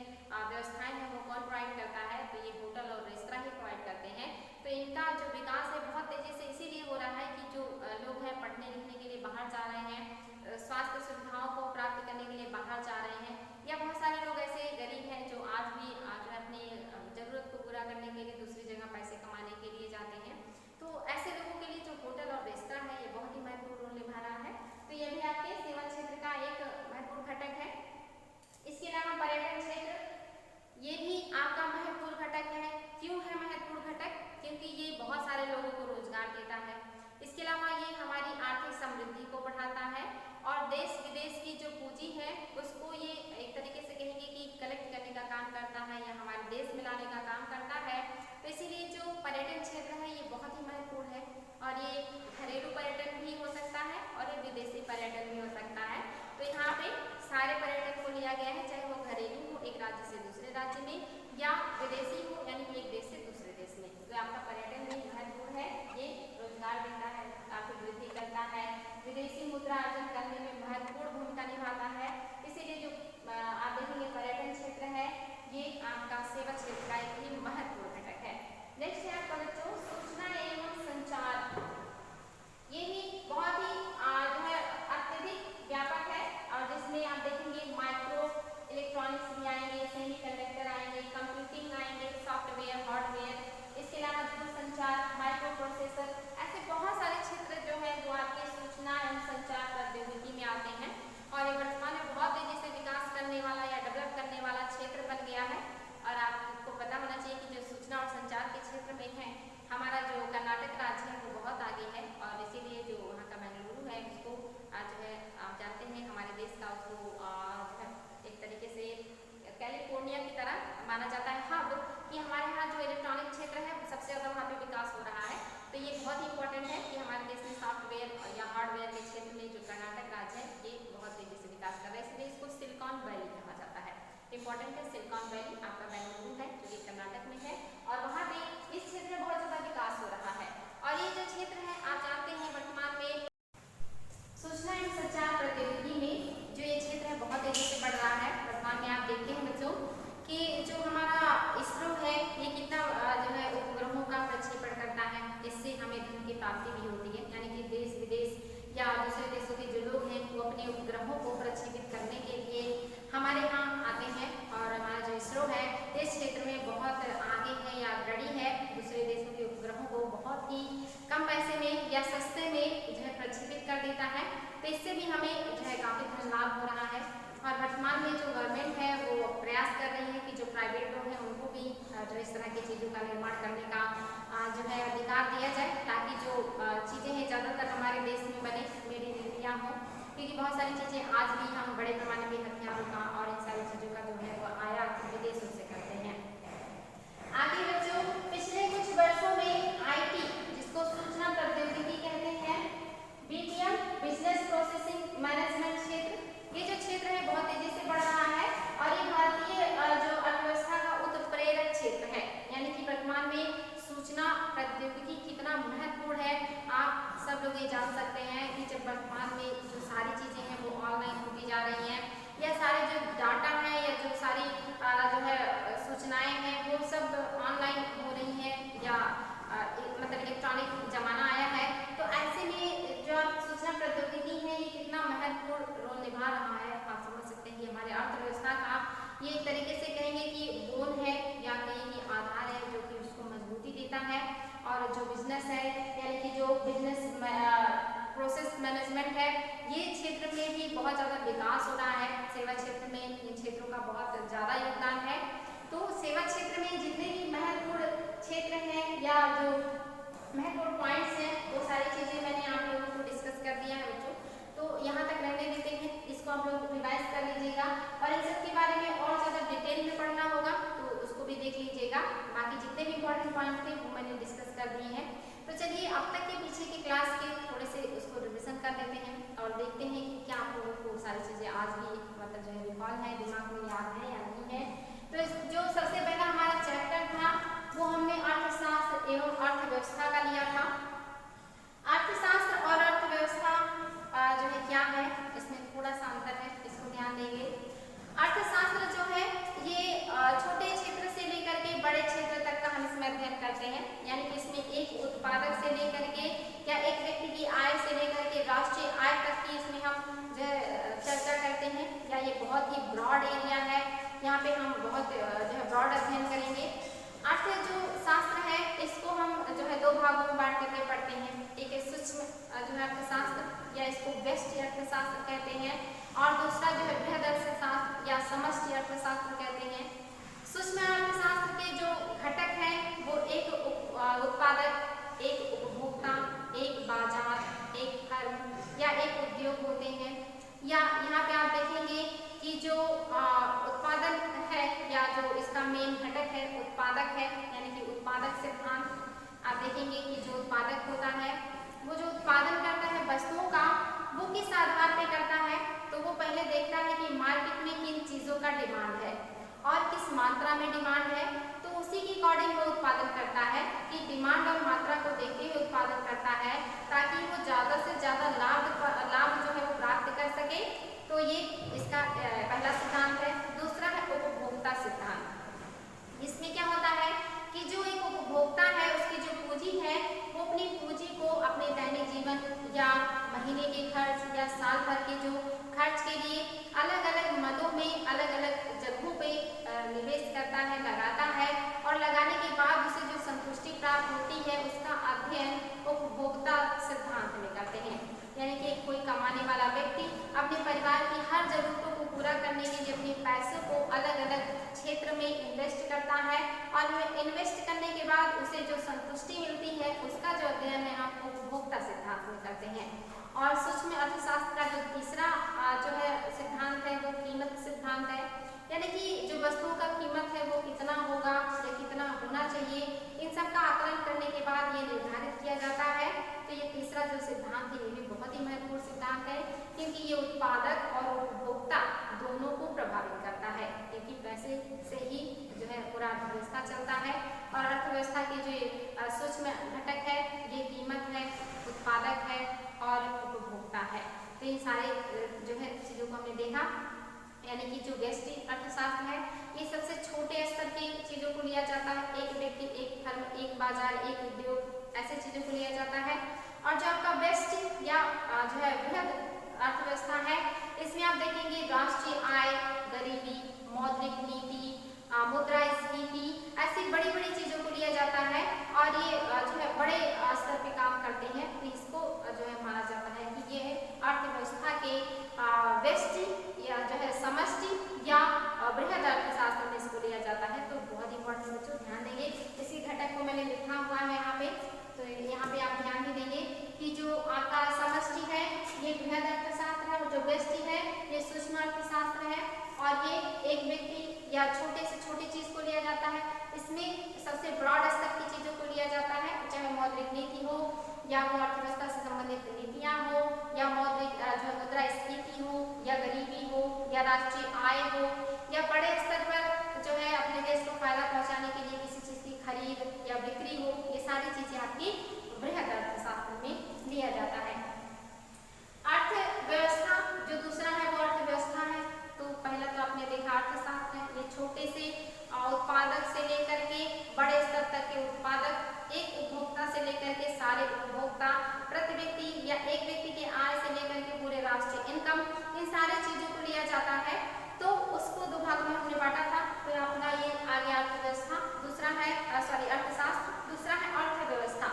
व्यवस्थाएं हैं वो कौन प्रोवाइड करता है? तो ये होटल और रेस्तरां ही प्रोवाइड करते हैं। तो इनका जो विकास है बहुत तेज़ी से इसीलिए हो रहा है कि जो लोग हैं पढ़ने लिखने के लिए बाहर जा रहे हैं, स्वास्थ्य सुविधाओं को प्राप्त करने के लिए बाहर जा रहे हैं, या बहुत सारे लोग ऐसे गरीब हैं जो आज भी जो है अपनी ज़रूरत को पूरा करने के लिए दूसरी जगह पैसे कमाने के लिए जाते हैं। तो ऐसे लोगों के लिए जो होटल और रेस्तरां है ये बहुत ही महत्वपूर्ण रोल निभा रहा है। तो ये भी आपके सेवा क्षेत्र का एक महत्वपूर्ण घटक है। पर्यटन भी हो सकता है। तो यहाँ पे सारे पर्यटन को लिया गया है, चाहे वो घरेलू हो एक राज्य से दूसरे राज्य में, या विदेशी हो यानी कि एक देश से दूसरे देश में। तो आपका पर्यटन भी महत्वपूर्ण है, ये रोजगार देता है, काफी वृद्धि करता है, विदेशी मुद्रा अर्जन करने में महत्वपूर्ण भूमिका निभाता है। इसीलिए जो आप देखेंगे पर्यटन क्षेत्र है, ये आपका सेवा क्षेत्र का एक ही महत्वपूर्ण घटक है। नेक्स्ट है आपका बच्चों सूचना एवं संचार। ये भी बहुत ही जो है अत्यधिक व्यापक है, और जिसमें आप देखेंगे माइक्रो इलेक्ट्रॉनिक्स भी आएंगे, सेमीकंडक्टर आएंगे, कंप्यूटिंग आएंगे, सॉफ्टवेयर, हार्डवेयर, इसके अलावा दूरसंचार, माइक्रो प्रोसेसर, ऐसे बहुत सारे क्षेत्र जो है वो आपके सूचना एवं संचार प्रौद्योगिकी में आते हैं। और ये वर्तमान में बहुत तेजी से विकास करने वाला या डेवलप करने वाला क्षेत्र बन गया है। और आपको पता होना चाहिए कि जो सूचना और संचार के क्षेत्र में है, हमारा जो कर्नाटक राज्य है वो बहुत आगे है, और इसीलिए जो वहाँ का बेंगलुरु है उसको जो है आप जानते हैं हमारे देश का उसको जो है एक तरीके से कैलिफोर्निया की तरह माना जाता है हब, कि हमारे यहाँ जो इलेक्ट्रॉनिक क्षेत्र है सबसे ज़्यादा वहाँ पे विकास हो रहा है। तो ये बहुत ही इंपॉर्टेंट है कि हमारे देश में सॉफ्टवेयर या हार्डवेयर के क्षेत्र में जो कर्नाटक राज्य है ये बहुत तेजी से विकास कर रहा है, इसलिए इसको सिलिकॉन वैली कहा जाता है। इंपॉर्टेंट है सिलिकॉन वैली आपका बेंगलुरु है जो कि कर्नाटक में है, और वहाँ पे इस क्षेत्र में बहुत ज़्यादा विकास हो रहा है। और ये जो क्षेत्र है आप जानते हैं वर्तमान में सूचना एवं संचार प्रौद्योगिकी में जो ये क्षेत्र है बहुत तेजी से बढ़ रहा है। वर्तमान में आप देखते हैं बच्चों कि जो हमारा इसरो है ये कितना जो है उपग्रहों का प्रक्षेपण करता है, इससे हमें धन की प्राप्ति भी होती है, यानी कि देश विदेश या दूसरे देशों के जो लोग हैं वो अपने उपग्रहों को प्रक्षेपित करने के लिए हमारे यहाँ आते हैं। और हमारा जो इसरो है इस क्षेत्र में बहुत आगे है या अग्रणी है, दूसरे देशों के उपग्रहों को बहुत ही कम पैसे में या सस्ते में जो है प्रक्षेपित कर देता है। तो इससे भी हमें जो है काफ़ी धन लाभ हो रहा है। और वर्तमान में जो गवर्नमेंट है वो प्रयास कर रही है कि जो प्राइवेट लोग हैं उनको भी जो इस तरह की चीज़ों का निर्माण करने का जो है अधिकार दिया जाए, ताकि जो चीज़ें हैं ज़्यादातर हमारे देश में बने, मेड इन इंडिया हो, क्योंकि बहुत सारी चीज़ें आज भी हम बड़े पैमाने पर हथियारों का और इन सारी चीज़ों का जो है वो आयात विदेशों से करते हैं। आगे बच्चों पिछले कुछ वर्षों में IT जिसको सूचना प्रौद्योगिकी कहते हैं, BPM बिजनेस प्रोसेसिंग मैनेजमेंट क्षेत्र, ये जो क्षेत्र है बहुत तेजी से बढ़ रहा है, और ये भारतीय जो अर्थव्यवस्था का उत्प्रेरक क्षेत्र है। यानी कि वर्तमान में सूचना प्रौद्योगिकी कितना महत्वपूर्ण है आप सब लोग ये जान सकते हैं कि जब वर्तमान में जो सारी चीज़ें हैं वो ऑनलाइन होती जा रही हैं, या सारे जो डाटा है या जो सारी जो है सूचनाएं हैं वो सब ऑनलाइन हो रही हैं, या मतलब इलेक्ट्रॉनिक जमाना आया है। तो ऐसे में जो आप सूचना प्रौद्योगिकी है ये कितना महत्वपूर्ण रोल निभा रहा है, आप समझ सकते हैं कि हमारे अर्थव्यवस्था का ये एक तरीके से कहेंगे कि बोन है या कहेंगे आधार है जो कि उसको मजबूती देता है। और जो बिजनेस है यानी कि जो बिजनेस प्रोसेस मैनेजमेंट है ये क्षेत्र में भी बहुत ज़्यादा विकास हो रहा है। सेवा क्षेत्र में इन क्षेत्रों का बहुत ज़्यादा योगदान है। तो सेवा क्षेत्र में जितने भी महत्वपूर्ण क्षेत्र हैं या जो महत्वपूर्ण पॉइंट्स हैं वो सारी चीज़ें मैंने आप लोगों को डिस्कस कर दिया है बच्चों, तो यहाँ तक रहने देते हैं, इसको आप लोग रिवाइज कर लीजिएगा, और इन सब के बारे में और ज़्यादा डिटेल में पढ़ना होगा तो उसको भी देख लीजिएगा। बाकी जितने भी इंपॉर्टेंट पॉइंट थे वो मैंने डिस्कस कर दिए हैं। तो चलिए अब तक के पीछे की क्लास के थोड़े से उसको रिविजन कर देते हैं और देखते हैं कि क्या आप लोगों को सारी चीज़ें आज भी मतलब जो है रिकॉल है, दिमाग में याद है या नहीं है। तो जो सबसे पहला हमारा चैप्टर था वो हमने अर्थशास्त्र एवं अर्थव्यवस्था का लिया था। अर्थशास्त्र और अर्थव्यवस्था जो है क्या है, इसमें थोड़ा सा अंतर है, इसको ध्यान देंगे। अर्थशास्त्र जो है ये छोटे क्षेत्र से लेकर के बड़े क्षेत्र तक का हम इसमें अध्ययन करते हैं, यानी कि इसमें एक उत्पादक से लेकर के या एक व्यक्ति की आय से लेकर के राष्ट्रीय आय तक की इसमें हम जो चर्चा करते हैं। या ये बहुत ही ब्रॉड एरिया है, यहाँ पे हम बहुत जो है ब्रॉड अध्ययन करेंगे। अर्थ जो शास्त्र है इसको हम जो है दो भागों में बांट करके पढ़ते हैं, एक है सूक्ष्म जो है अर्थशास्त्र या इसको व्यष्टि अर्थशास्त्र कहते हैं, और दूसरा जो है बृहद अर्थशास्त्र या समष्टि अर्थशास्त्र कहते हैं। सूक्ष्म अर्थशास्त्र के जो घटक हैं वो एक उत्पादक, एक उपभोक्ता, एक बाजार, एक फर्म या एक उद्योग होते हैं। या यहाँ पे आप देखेंगे कि जो उत्पादन है या जो इसका मेन घटक है उत्पादक है, यानी कि उत्पादक सिद्धांत। आप देखेंगे कि जो उत्पादक होता है वो जो उत्पादन करता है वस्तुओं का वो किस आधार पे मात्रा में डिमांड है तो उसी के अकॉर्डिंग वो उत्पादन करता है कि डिमांड और मात्रा को देखते हुए उत्पादन करता है ताकि वो ज़्यादा से ज़्यादा लाभ जो है वो प्राप्त कर सके। तो ये इसका पहला सिद्धांत है। दूसरा है उपभोक्ता सिद्धांत। इसमें क्या होता है कि जो एक उपभोक्ता है उसकी जो पूंजी है वो अपनी पूंजी को अपने दैनिक जीवन या महीने के खर्च या साल भर के जो खर्च के लिए अलग अलग मदों में अलग अलग जगहों पे निवेश करता है, लगाता है और लगाने के बाद उसे जो संतुष्टि प्राप्त होती है उसका अध्ययन उपभोक्ता सिद्धांत में करते हैं। यानी कि कोई कमाने वाला व्यक्ति अपने परिवार की हर जरूरतों को पूरा करने के लिए अपने पैसों को अलग अलग क्षेत्र में इन्वेस्ट करता है और इन्वेस्ट करने के बाद उसे जो संतुष्टि मिलती है उसका जो अध्ययन है हम उपभोक्ता सिद्धांत में करते हैं। और सूक्ष्म अर्थशास्त्र का जो तीसरा जो है सिद्धांत है वो कीमत सिद्धांत है। यानी कि जो वस्तुओं का कीमत है वो कितना होगा या कितना होना चाहिए इन सब का आकलन करने के बाद ये निर्धारित किया जाता है। तो ये तीसरा जो सिद्धांत है ये भी बहुत ही महत्वपूर्ण सिद्धांत है क्योंकि ये उत्पादक और उपभोक्ता दोनों को प्रभावित करता है क्योंकि पैसे से ही जो है पूरा अर्थव्यवस्था चलता है और अर्थव्यवस्था के जो सूक्ष्म घटक है ये कीमत है, उत्पादक है और उपभोक्ता है। तो इन सारे जो है चीज़ों को हमने देखा। यानी कि जो व्यष्टि अर्थशास्त्र है ये सबसे छोटे स्तर की चीज़ों को लिया जाता है, एक व्यक्ति, एक फर्म, एक बाजार, एक उद्योग, ऐसे चीज़ों को लिया जाता है। और जो आपका व्यष्टि या जो है बृहद अर्थव्यवस्था है इसमें आप देखेंगे राष्ट्रीय आय, गरीबी, मौद्रिक नीति, मुद्रास्फीति, ऐसी बड़ी बड़ी चीज़ों को लिया जाता है और ये जो है बड़े स्तर पे काम करते हैं। तो इसको जो है माना जाता है कि ये अर्थव्यवस्था के व्यष्टि या जो है समष्टि या बृहद अर्थशास्त्र में इसको लिया जाता है। तो बहुत इंपॉर्टेंट बच्चों ध्यान देंगे, इसी घटक को मैंने लिखा हुआ है यहाँ पे। तो यहाँ पे आप ध्यान भी देंगे कि जो आपका समष्टि है ये बृहद अर्थशास्त्र है और जो व्यष्टि है ये सूक्ष्म अर्थशास्त्र है और ये एक व्यक्ति या छोटे से छोटी चीज को लिया जाता है। इसमें सबसे ब्रॉड स्तर की चीजों को लिया जाता है, चाहे मौद्रिक नीति हो या वो अर्थव्यवस्था से संबंधित नीतियां हो या मौद्रिक जो मुद्रास्फीति हो या गरीबी हो या राष्ट्रीय आय हो या बड़े स्तर पर जो है अपने देश को फायदा पहुंचाने के लिए किसी चीज की खरीद या बिक्री हो, ये सारी चीजें आपकी बृहद अर्थशास्त्र में लिया जाता है। अर्थव्यवस्था जो दूसरा है वो अर्थव्यवस्था है। तो पहला तो आपने देखा अर्थशास्त्र है, ये छोटे से उत्पादक से लेकर के बड़े स्तर तक के उत्पादक, एक उपभोक्ता से लेकर के सारे उपभोक्ता, प्रति व्यक्ति या एक व्यक्ति के आय से लेकर के पूरे राष्ट्रीय इनकम, इन सारे चीजों को लिया जाता है। तो उसको दो भाग में हमने बांटा था। तो अपना ये आ गया अर्थव्यवस्था, दूसरा है अर्थशास्त्र, दूसरा है अर्थव्यवस्था।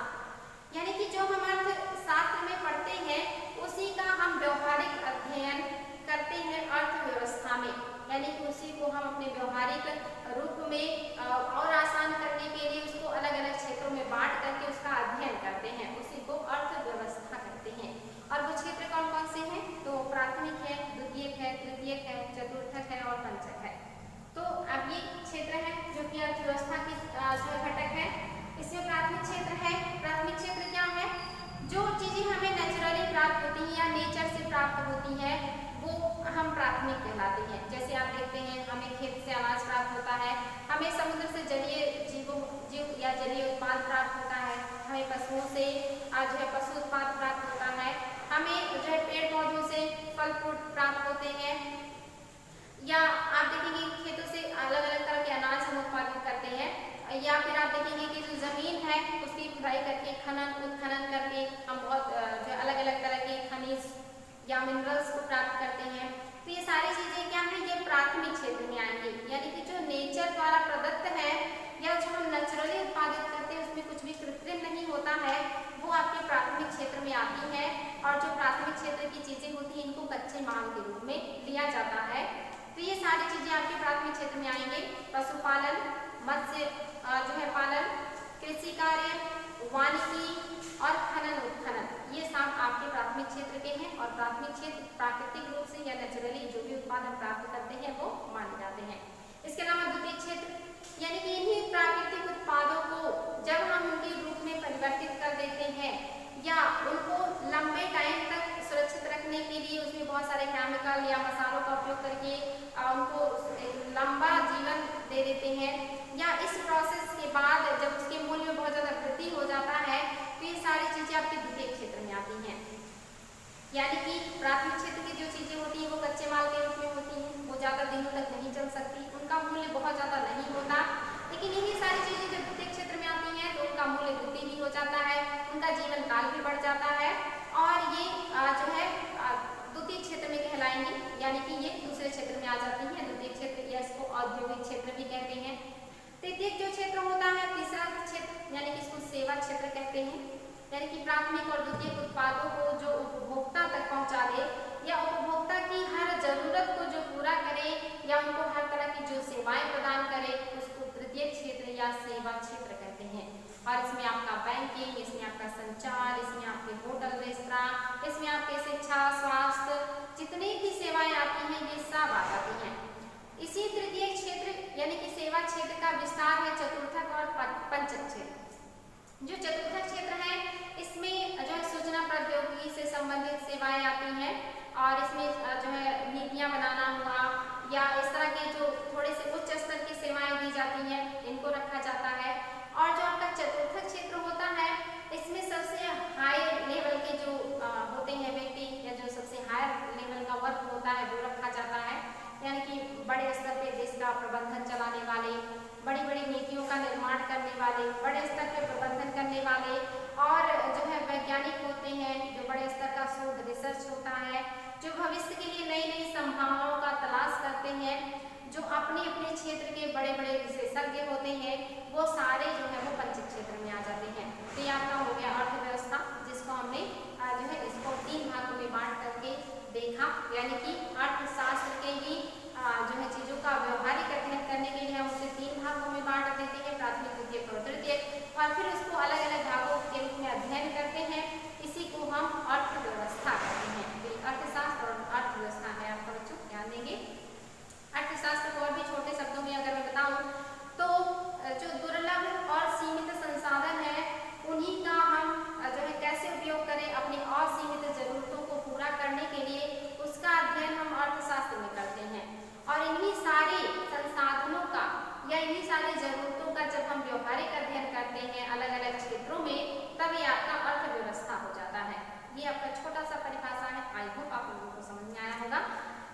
यानी कि जो हम अर्थशास्त्र में पढ़ते हैं उसी का हम व्यवहारिक अध्ययन करते हैं अर्थव्यवस्था में। यानी कि उसी को हम अपने व्यवहारिक रूप में और आसान करने के लिए उसको अलग अलग क्षेत्रों में बांट करके उसका अध्ययन करते हैं, उसी को अर्थव्यवस्था कहते हैं। और वो क्षेत्र कौन कौन से हैं? तो प्राथमिक है, द्वितीयक है, तृतीयक है, चतुर्थक है और पंचक है। तो अब ये क्षेत्र है जो कि अर्थव्यवस्था की जो घटक है। इसमें प्राथमिक क्षेत्र है। प्राथमिक क्षेत्र क्या है? जो चीजें हमें नेचुरली प्राप्त होती हैं या नेचर से प्राप्त होती है वो हम प्राथमिक कहलाते हैं। जैसे आप देखते हैं हमें खेत से अनाज प्राप्त होता है, हमें समुद्र से जलीय जीव या जलीय उत्पाद प्राप्त होता है, हमें पशुओं से जो है पशु उत्पाद प्राप्त होता है, हमें जो है पेड़ पौधों से फल फ्रूट प्राप्त होते हैं, या आप देखेंगे खेतों से अलग अलग तरह के अनाज हम उत्पादन करते हैं, या फिर आप देखेंगे कि जो जमीन है उसकी खुदाई करके उत्खनन करके हम बहुत जो अलग अलग तरह के खनिज या मिनरल्स को प्राप्त करते हैं। तो ये सारी चीजें क्या है, ये प्राथमिक क्षेत्र में आएंगी। यानी कि जो नेचर द्वारा प्रदत्त है या जो हम नेचुरली उत्पादित करते हैं उसमें कुछ भी कृत्रिम नहीं होता है, वो आपके प्राथमिक क्षेत्र में आती है। और जो प्राथमिक क्षेत्र की चीजें होती हैं इनको कच्चे माल के रूप में लिया जाता है। तो ये सारी चीजें आपके प्राथमिक क्षेत्र में आएंगे। पशुपालन, मत्स्य जो है पालन, कृषि कार्य, वानिकी और खनन उत्खनन, ये सब आपके प्राथमिक क्षेत्र के हैं। और प्राथमिक क्षेत्र प्राकृतिक रूप से या नेचुरली जो भी उत्पाद हम प्राप्त करते हैं वो माने जाते हैं। इसके अलावा द्वितीय क्षेत्र यानी कि इन्हीं प्राकृतिक उत्पादों को जब हम उनके रूप में परिवर्तित कर देते हैं या उनको लंबे टाइम तक सुरक्षित रखने के लिए उसमें बहुत सारे केमिकल या मसालों का उपयोग करके उनको लंबा जीवन दे देते हैं, या इस प्रोसेस के बाद जब उसके मूल्य में बहुत ज़्यादा वृद्धि हो जाता है तो ये सारी चीज़ें आपके द्वितीयक क्षेत्र में आती हैं। यानी कि प्राथमिक क्षेत्र की जो चीज़ें होती हैं वो कच्चे माल के रूप में होती हैं, वो ज़्यादा दिनों तक नहीं चल सकती, उनका मूल्य बहुत ज़्यादा नहीं होता। लेकिन यही सारी चीज़ें जब द्वितीयक क्षेत्र में आती हैं तो उनका मूल्य वृद्धि भी हो जाता है, उनका जीवन काल भी बढ़ जाता है और ये जो है द्वितीय क्षेत्र में कहलाएंगी, यानी कि ये दूसरे क्षेत्र में आ जाती हैं। द्वितीय क्षेत्र या इसको औद्योगिक क्षेत्र भी कहते हैं। तृतीय जो क्षेत्र होता है, तीसरा क्षेत्र यानी कि इसको सेवा क्षेत्र कहते हैं, यानी कि प्राथमिक और द्वितीयक उत्पादों को जो उपभोक्ता तक पहुंचा दे या उपभोक्ता की हर जरूरत को जो पूरा करे या उनको हर तरह की जो सेवाएं प्रदान करे उसको तृतीय क्षेत्र या सेवा क्षेत्र कहते हैं। और इसमें आपका बैंकिंग, इसमें आपका संचार, इसमें आपके होटल रेस्तरां, इसमें आपके शिक्षा, स्वास्थ्य, जितनी भी सेवाएं आती हैं ये सब आ जाती हैं। इसी तृतीय क्षेत्र यानी कि सेवा क्षेत्र का विस्तार है चतुर्थक और पंचक क्षेत्र। जो चतुर्थक क्षेत्र है इसमें जो है सूचना प्रौद्योगिकी से संबंधित सेवाएं आती हैं और इसमें जो है नीतियां बनाना हुआ या इस तरह के जो थोड़े से उच्च स्तर की सेवाएं दी जाती हैं इनको रखा जाता है। और जो आपका चतुर्थक क्षेत्र होता है इसमें सबसे हाई लेवल के जो होते हैं व्यक्ति या जो सबसे हाई लेवल का वर्क होता है वो रखा जाता है, यानी कि बड़े स्तर पे देश का प्रबंधन चलाने वाले, बड़ी बड़ी नीतियों का निर्माण करने वाले, बड़े स्तर पे प्रबंधन करने वाले और जो है वैज्ञानिक होते हैं, जो बड़े स्तर का शोध रिसर्च होता है, जो भविष्य के लिए नई नई संभावनाओं का तलाश करते हैं, जो अपने अपने क्षेत्र के बड़े बड़े विशेषज्ञ होते हैं, वो सारे जो है वो पंचक क्षेत्र में आ जाते हैं। तो ये आपका हो गया अर्थव्यवस्था, जिसको हमने जो है इसको 3 भागों में बांट करके देखा, यानी कि अर्थशास्त्र के ही जो है चीजों का व्यवहारिक अध्ययन करने के लिए हम उसे 3 भागों में बांट देते हैं, प्राथमिक, द्वितीयक और तृतीयक, और फिर उसको अलग अलग भागों के रूप में अध्ययन करते हैं। इसी को हम अर्थव्यवस्था कहते हैं। तो अर्थशास्त्र और अर्थव्यवस्था है आपका बच्चों, ध्यान देंगे। अर्थशास्त्र को और भी छोटे शब्दों में अगर मैं बताऊं तो जो दुर्लभ और सीमित संसाधन है उन्हीं का हम जो है कैसे उपयोग करें अपनी असीमित जरूरतों को पूरा करने के लिए, उसका अध्ययन हम अर्थशास्त्र में करते हैं। और इन्हीं सारे संसाधनों का या इन्हीं सारी जरूरतों का जब हम व्यवहारिक अध्ययन करते हैं अलग अलग क्षेत्रों में, तब ये आपका अर्थव्यवस्था हो जाता है। ये आपका छोटा सा परिभाषा है, आई होप आप लोगों को समझ में आया होगा।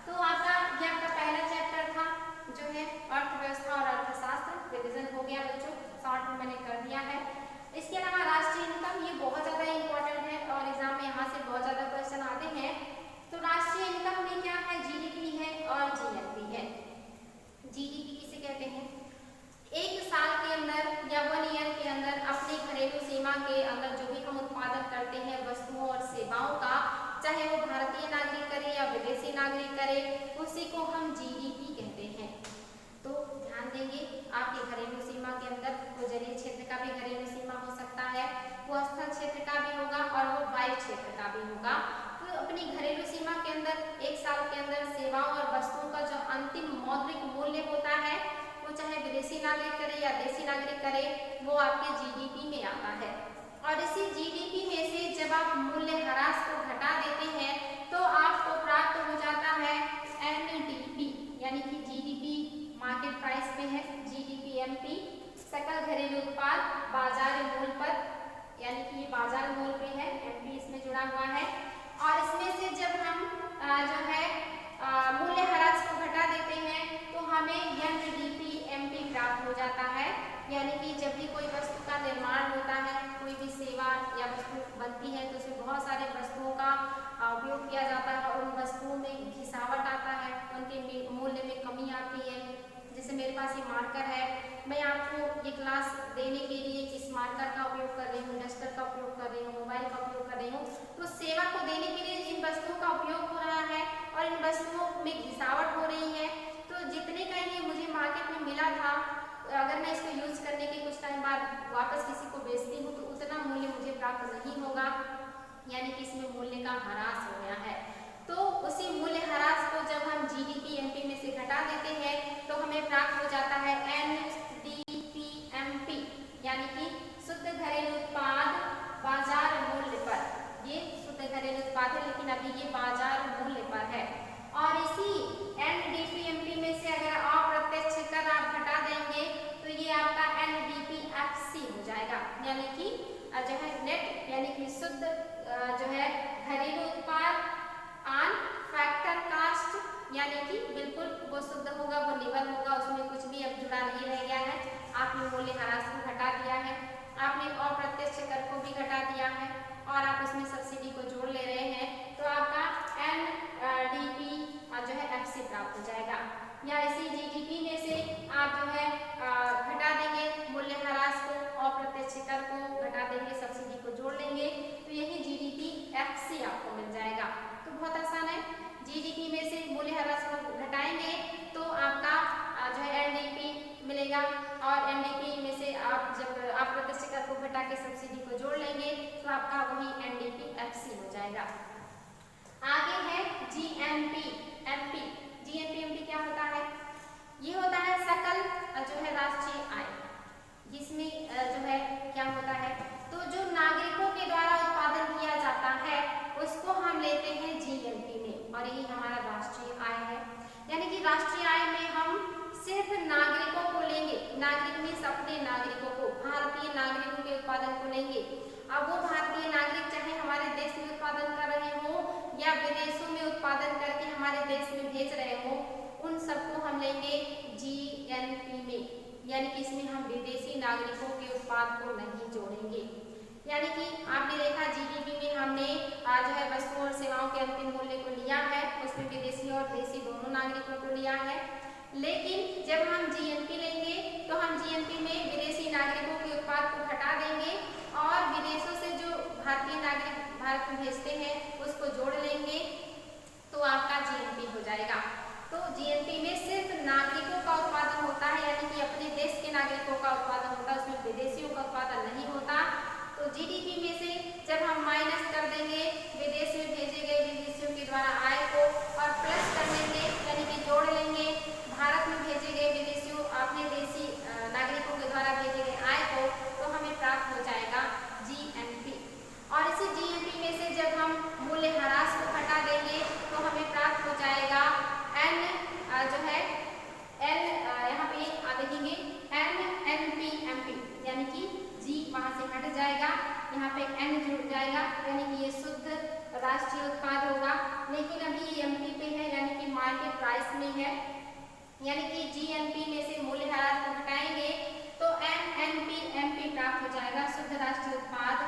तो ये आपका पहला चैप्टर था जो है अर्थव्यवस्था और अर्थशास्त्र, रिविजन हो गया बच्चों, शॉर्ट में मैंने कर दिया है। इसके अलावा राष्ट्रीय इनकम, ये बहुत ज़्यादा इंपॉर्टेंट है और एग्जाम में यहाँ से बहुत ज़्यादा क्वेश्चन आते हैं। तो राष्ट्रीय इनकम में क्या है, जीडीपी है और जीएनपी है। जीडीपी किसे कहते हैं? एक साल के अंदर या 1 ईयर के अंदर अपने घरेलू सीमा के अंदर जो भी हम उत्पादन करते हैं वस्तुओं और सेवाओं का, चाहे वो भारतीय नागरिक करे या विदेशी नागरिक करे, उसी को हम जीडीपी कहते हैं। तो ध्यान देंगे, आपके घरेलू सीमा के अंदर वो जलीय क्षेत्र का भी घरेलू सीमा हो सकता है, वो स्थल क्षेत्र का भी होगा और वो वायु क्षेत्र का भी होगा। तो अपनी घरेलू सीमा के अंदर एक साल के अंदर सेवाओं और वस्तुओं का जो अंतिम मौद्रिक मूल्य होता है, वो चाहे विदेशी नागरिक करे या देशी नागरिक करे, वो आपके जीडीपी में आता है। और इसी जीडीपी में से जब आप मूल्य ह्रास को घटा देते हैं तो आपको प्राप्त हो जाता है एनडीपी, यानी कि जीडीपी मार्केट प्राइस पे है, जीडीपी एमपी सकल घरेलू उत्पाद बाजार मूल्य पर, यानी कि ये बाजार मूल्य पे है, एमपी इसमें जुड़ा हुआ है। और इसमें से जब हम जो है मूल्य ह्रास को घटा देते हैं तो हमें एनडीपी एमपी प्राप्त हो जाता है। यानी कि जब भी कोई वस्तु का निर्माण होता है, कोई भी सेवा या वस्तु बनती है तो उसमें बहुत सारे वस्तुओं का उपयोग किया जाता है और उन वस्तुओं में घिसावट आता है, उनके मूल्य में कमी आती है। जैसे मेरे पास ये मार्कर है, मैं आपको ये क्लास देने के लिए इस मार्कर का उपयोग कर रही हूँ, डस्टर का उपयोग कर रही हूँ, मोबाइल का उपयोग कर रही हूँ, तो सेवा को देने के लिए इन वस्तुओं का उपयोग हो रहा है और इन वस्तुओं में घिसावट हो रही है। तो जितने का ये मुझे मार्केट में मिला था, अगर मैं इसको यूज करने के कुछ टाइम बाद वापस किसी को बेचती हूँ तो उतना मूल्य मुझे प्राप्त नहीं होगा, यानी कि इसमें मूल्य का ह्रास हो गया है। तो उसी मूल्य ह्रास को जब हम जीडीपी एमपी में से घटा देते हैं तो हमें प्राप्त हो जाता है एनडीपी एमपी, यानी कि शुद्ध घरेलू उत्पाद बाजार मूल्य पर। ये शुद्ध घरेलू उत्पाद है लेकिन अभी ये बाजार मूल्य पर है। और इसी एनडीपी एमपी में से अगर अप्रत्यक्ष कर आप घटा देंगे वो शुद्ध होगा, वो निबल होगा, उसमें कुछ भी अब जुड़ा नहीं रह गया है। आपने मूल्यह्रास को घटा दिया है, आपने अप्रत्यक्ष कर को भी घटा दिया है और आप उसमें सब्सिडी को जोड़ ले रहे हैं, तो आपका NDP जो है FC प्राप्त हो जाएगा। या इसी GDP में से आप जो है घटा देंगे मूल्यह्रास को, अप्रत्यक्ष कर को घटा देंगे, सब्सिडी को जोड़ लेंगे, तो यही GDP FC आपको मिल जाएगा। तो बहुत आसान है, GDP में से मूल्यह्रास को घटाएंगे तो आपका जो है NDP मिलेगा और NDP में से आप जब अप्रत्यक्ष कर को घटा के सब्सिडी को जोड़ लेंगे तो आपका वही NDP FC हो जाएगा। आगे है GNP MP। GNP MP क्या होता है? ये होता है सकल जो है राष्ट्रीय आय, जिसमें जो है क्या होता है, तो जो नागरिकों के द्वारा उत्पादन किया जाता है उसको हम लेते हैं GNP में और यही हमारा राष्ट्रीय आय है। यानी कि राष्ट्रीय आय में हम सिर्फ नागरिकों को लेंगे, नागरिक में अपने नागरिकों को, भारतीय नागरिकों के उत्पादन को लेंगे। अब वो भारतीय नागरिक चाहे हमारे देश में उत्पादन कर रहे हो या विदेशों में उत्पादन करके हमारे देश में भेज रहे हो, उन सबको हम लेंगे GNP में, यानी कि इसमें हम विदेशी नागरिकों के उत्पाद को नहीं जोड़ेंगे। यानी कि आपने देखा GDP में हमने जो है वस्तुओं और सेवाओं के अंतिम मूल्य को लिया है, उसमें विदेशी और देशी दोनों नागरिकों को लिया है, लेकिन जब हम GNP लेंगे तो हम GNP में विदेशी नागरिकों के उत्पाद को घटा देंगे और विदेशों से जो भारतीय नागरिक भारत में भेजते हैं उसको जोड़ लेंगे, तो आपका GNP हो जाएगा। तो GNP में सिर्फ नागरिकों का उत्पादन होता है, यानी कि अपने देश के नागरिकों का उत्पादन होता है, उसमें विदेशियों का उत्पादन नहीं होता। तो GDP में से जब हम माइनस कर देंगे विदेश में भेजे गए विदेशियों के द्वारा आय को और प्लस कर लेंगे, यानी कि जोड़ लेंगे भारत में भेजे गए विदेशियों अपने देशी नागरिकों के द्वारा भेजे गए आय को, तो हमें प्राप्त हो जाएगा GNP। और इसी GNP में से जब हम मूल्यह्रास को घटा देंगे तो हमें प्राप्त हो जाएगा N जो है L, यहाँ पे देखेंगे NNP MP, यानी कि G वहाँ से हट जाएगा, यहाँ पे N जुड़ जाएगा, यानी कि ये शुद्ध राष्ट्रीय उत्पाद होगा। लेकिन अभी ये MP पे है, यानी कि मार्केट प्राइस में है, यानी कि GNP में से मूल्यह्रास को घटाएंगे तो NNP MP प्राप्त हो जाएगा, शुद्ध राष्ट्रीय उत्पाद।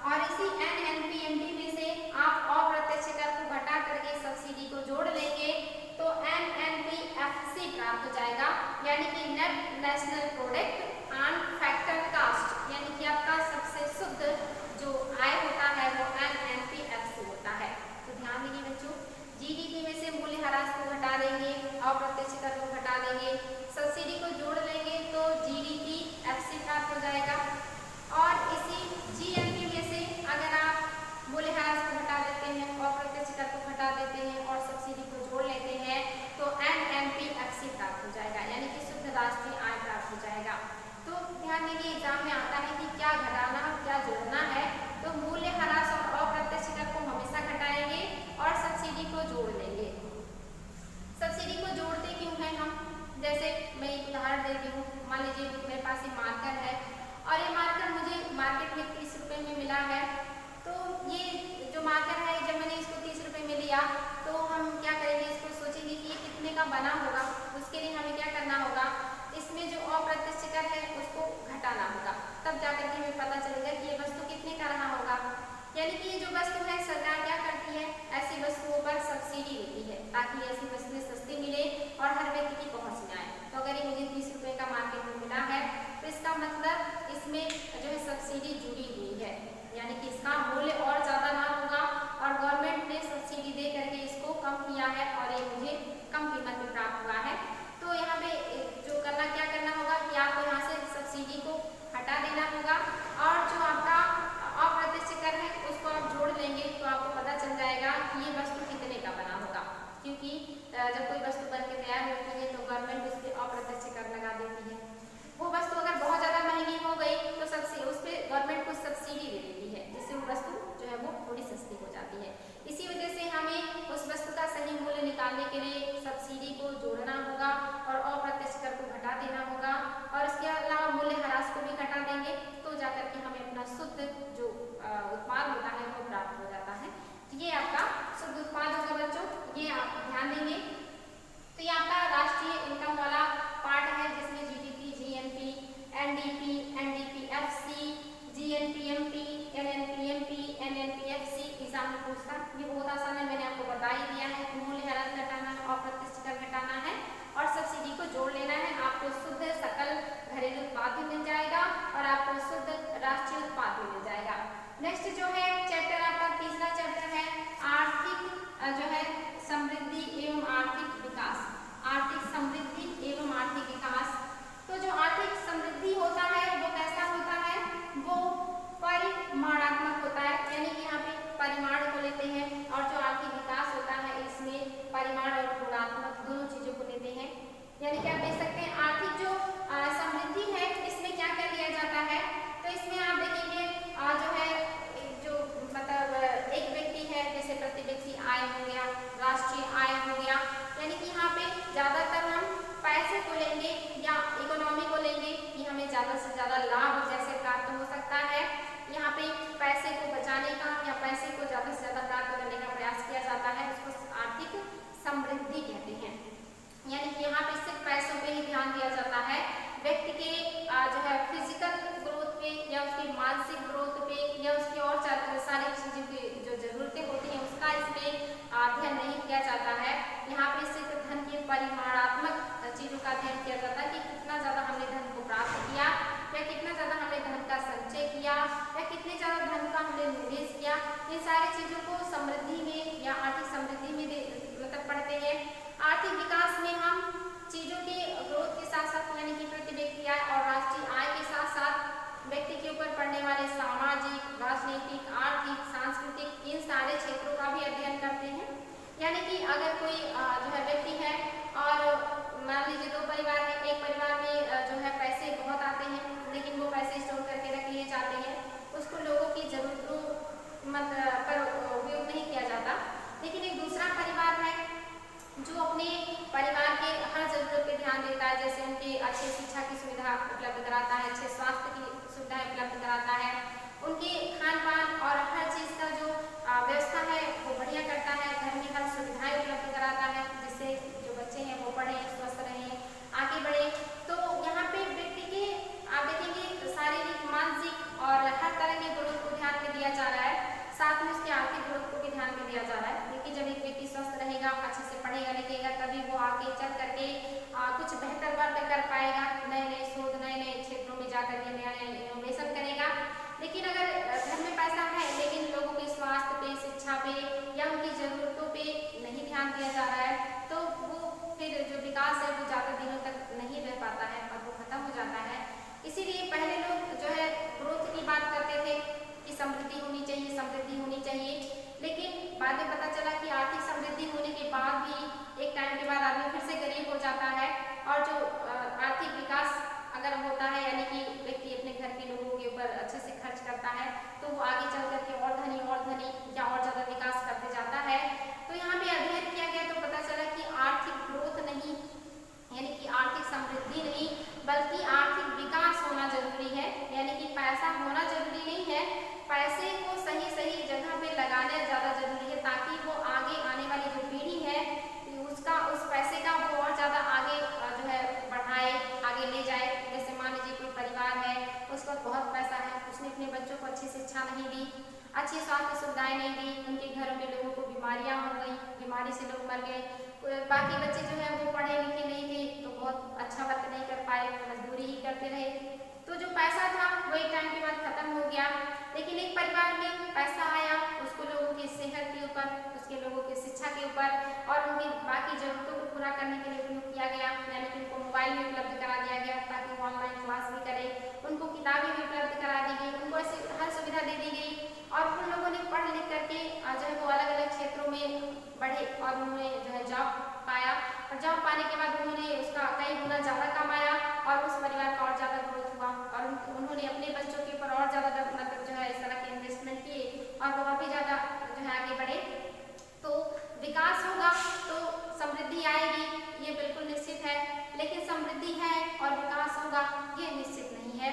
और इसी NNP MP में से आप अप्रत्यक्ष कर को घटा करके सब्सिडी को जोड़ लेंगे तो NNP FC प्राप्त हो जाएगा, यानी कि net national product and factor cost, यानी कि आपका सबसे शुद्ध जो आय होता है वो NNP FC होता है। तो ध्यान दीजिए बच्चों, GDP में से मूल्यह्रास को घटा देंगे, अप्रत्यक्ष कर को घटा देंगे, सब्सिडी को जोड़ लेंगे तो GDP FC प्राप्त हो जाएगा। और इसी GNP में से अगर आप मूल्यह्रास को घटा देते हैं, अप्रत्यक्ष कर को घटा देते हैं और सब्सिडी को जोड़ लेते हैं तो NNP FC प्राप्त हो जाएगा, यानी कि शुद्ध राष्ट्रीय आय प्राप्त हो जाएगा। तो ध्यान दीजिए, एग्जाम में आता है कि क्या घटाना और क्या जोड़ना है, तो मूल्यह्रास और अप्रत्यक्ष कर को हमेशा घटाएंगे और सब्सिडी को जोड़ लेंगे। सब्सिडी को जोड़ते क्यों हैं हम? जैसे मैं एक उदाहरण देती हूँ, मान लीजिए मेरे पास ये मार्कर है और ये मार्कर मुझे मार्केट में 30 रुपये में मिला है, तो ये जो मार्कर है जब मैंने इसको 30 रुपये में लिया तो हम क्या करेंगे, इसको सोचेंगे कि ये कितने का बना होगा। उसके लिए हमें क्या करना होगा, इसमें जो अप्रत्यक्ष कर है उसको घटाना होगा, तब जाकर के हमें पता चलेगा कि ये वस्तु कितने का रहा होगा। यानी कि ये जो वस्तु है सरकार क्या करती है, ऐसी वस्तुओं पर सब्सिडी देती है ताकि ऐसी वस्तुएं सस्ती मिले और हर व्यक्ति की पहुंच में आए। तो अगर ये मुझे 30 रुपये का मार्केट में मिला है तो इसका मतलब इसमें जो है सब्सिडी जुड़ी हुई है, यानी कि इसका मूल्य और ज़्यादा ना होगा और गवर्नमेंट ने सब्सिडी दे करके इसको कम किया है और ये मुझे कम कीमत में प्राप्त हुआ है। तो यहाँ पे जो क्या करना होगा कि आपको यहाँ से सब्सिडी को हटा देना होगा और जो आपका अप्रत्यक्ष कर है उसको आप जोड़ लेंगे तो आपको पता चल जाएगा कि ये वस्तु कितने का बना होगा। क्योंकि जब कोई वस्तु बन के तैयार होती है तो गवर्नमेंट उस पर अप्रत्यक्ष कर लगा देती है। वो वस्तु अगर बहुत ज़्यादा महंगी हो गई तो उस पर गवर्नमेंट कुछ सब्सिडी दे देती है, जिससे वो वस्तु जो है वो थोड़ी सस्ती हो जाती है। इसी वजह से हमें उस वस्तु का सही मूल्य निकालने के लिए सब्सिडी को जोड़ना होगा और अप्रत्यक्ष कर को घटा देना होगा और इसके अलावा मूल्यह्रास को भी घटा देंगे तो जाकर के हमें अपना शुद्ध जो उत्पाद होता है वो प्राप्त हो जाता है। ये आपका शुद्ध उत्पाद होगा बच्चों, ये आप ध्यान देंगे। तो ये आपका राष्ट्रीय परिमाण और गुणात्मक दोनों चीजों को लेते हैं। यानी कि आप देख सकते हैं आर्थिक जो समृद्धि है इसमें क्या क्या लिया जाता है। तो इसमें आप देखेंगे जो है जो मतलब एक व्यक्ति है, जैसे प्रति व्यक्ति आय हो गया, राष्ट्रीय आय हो गया, यानी कि यहाँ पे ज्यादातर हम पैसे को लेंगे या इकोनॉमी को लेंगे कि हमें ज्यादा से ज्यादा लाभ कैसे प्राप्त हो सकता है। यहाँ पे पैसे को बचाने का या पैसे को ज्यादा से ज्यादा प्राप्त करने का प्रयास किया जाता है, उसको आर्थिक समृद्धि कहते हैं। यानी कि यहाँ पे सिर्फ पैसों पे ही ध्यान दिया जाता है, व्यक्ति के जो है फिजिकल ग्रोथ पे या उसकी मानसिक ग्रोथ पे या उसकी और सारी चीजों की जो जरूरतें होती हैं उसका इसमें अध्ययन नहीं किया जाता है। यहाँ पे सिर्फ धन के परिमाणात्मक चीजों का अध्ययन किया जाता है कि कितना ज्यादा हमने धन को प्राप्त किया या कितना ज्यादा हमने धन का संचय किया या कितने ज्यादा धन का हमने निवेश किया। इन सारी चीजों को समृद्धि में या आर्थिक समृद्धि में मतलब पढ़ते हैं। आर्थिक विकास में हम चीजों के ग्रोथ के साथ साथ यानी कि प्रति व्यक्ति आय और राष्ट्रीय आय के साथ साथ व्यक्ति के ऊपर पड़ने वाले सामाजिक, राजनीतिक, आर्थिक, सांस्कृतिक इन सारे क्षेत्रों का भी अध्ययन करते हैं। यानी कि अगर कोई जो है व्यक्ति है और मान लीजिए दो परिवार है, एक परिवार में जो है पैसे बहुत आते हैं लेकिन वो पैसे स्टोर करके रख लिए जाते हैं, उसको लोगों की जरूरतों पर उपयोग नहीं किया जाता। लेकिन एक दूसरा परिवार है जो अपने परिवार के हर जरूरत पे ध्यान देता है, जैसे उनकी अच्छी शिक्षा की सुविधा उपलब्ध कराता है, अच्छे स्वास्थ्य की सुविधाएं उपलब्ध कराता है, उनके खान पान और हर चीज का जो व्यवस्था है वो बढ़िया करता है, घर में हर सुविधाएं उपलब्ध कराता है जिससे जो बच्चे हैं वो पढ़े, स्वस्थ रहें, आगे बढ़े। तो यहाँ पे व्यक्ति के आप देखेंगे शारीरिक, मानसिक और हर तरह के गुणों को ध्यान में दिया जा रहा है, साथ में उसके आर्थिक ग्रोथ को भी ध्यान में दिया जा रहा है। क्योंकि जब एक व्यक्ति स्वस्थ रहेगा, अच्छे से पढ़ेगा लिखेगा, तभी वो आगे चल करके कुछ बेहतर वर्क कर पाएगा, नए नए शोध नए नए क्षेत्रों में जाकर के नया नया इनोवेशन करेगा। लेकिन अगर घर में पैसा है लेकिन लोगों के स्वास्थ्य पे, शिक्षा पे या उनकी जरूरतों पे नहीं ध्यान दिया जा रहा है तो वो फिर जो विकास है वो ज़्यादा दिनों तक नहीं रह पाता है और वो खत्म हो जाता है। इसीलिए पहले लोग जो है ग्रोथ की बात करते थे कि समृद्धि होनी चाहिए, समृद्धि होनी चाहिए, लेकिन बाद में पता चला कि आर्थिक समृद्धि होने के बाद भी एक टाइम के बाद आदमी फिर से गरीब हो जाता है। और जो आर्थिक विकास अगर होता है यानी कि व्यक्ति अपने घर के लोगों के ऊपर अच्छे से खर्च करता है तो वो आगे चल करके और धनी या और ज़्यादा विकास करते जाता है। तो यहाँ पे अध्ययन किया गया तो पता चला कि आर्थिक ग्रोथ नहीं यानी कि आर्थिक समृद्धि नहीं बल्कि आर्थिक विकास होना जरूरी है। यानी कि पैसा होना जरूरी नहीं है, पैसे को सही सही जगह पे लगाना ज़्यादा जरूरी है ताकि वो आगे आने वाली जो पीढ़ी है उसका उस पैसे का वो और ज़्यादा आगे जो है बढ़ाए, आगे ले जाए। जैसे मान लीजिए कोई परिवार है, उसका बहुत पैसा है, उसने अपने बच्चों को अच्छी शिक्षा नहीं दी, अच्छी स्वास्थ्य सुविधाएं नहीं दी, उनके घरों में लोगों को बीमारियां हो गई, बीमारी से लोग मर गए, बाकी बच्चे जो है वो पढ़े लिखे नहीं थे तो बहुत अच्छा वर्क नहीं कर पाए, मजदूरी ही करते रहे। तो जो पैसा था वो एक टाइम के बाद खत्म हो गया। लेकिन एक परिवार में पैसा आया, उसको लोगों की सेहत के ऊपर, उसके लोगों की शिक्षा के ऊपर और उनकी बाकी जरूरतों को पूरा करने के लिए उपयोग किया गया। यानी कि उनको मोबाइल भी उपलब्ध करा दिया गया ताकि वो ऑनलाइन क्लास भी करें, उनको किताबें भी उपलब्ध करा दी गई, उनको ऐसी हर सुविधा दे दी गई और उन लोगों ने पढ़ लिख करके जो है वो अलग अलग क्षेत्रों में बढ़े और उन्होंने जो है जॉब पाया और जॉब पाने के बाद उन्होंने उसका कई गुना ज़्यादा कमाया और उस परिवार का और ज़्यादा ग्रोथ हुआ और उन्होंने अपने बच्चों के ऊपर और ज़्यादा मतलब जो है इस तरह के इन्वेस्टमेंट किए और वो काफ़ी ज़्यादा जो है आगे बढ़े। तो विकास होगा तो समृद्धि आएगी, ये बिल्कुल निश्चित है, लेकिन समृद्धि है और विकास होगा ये निश्चित नहीं है।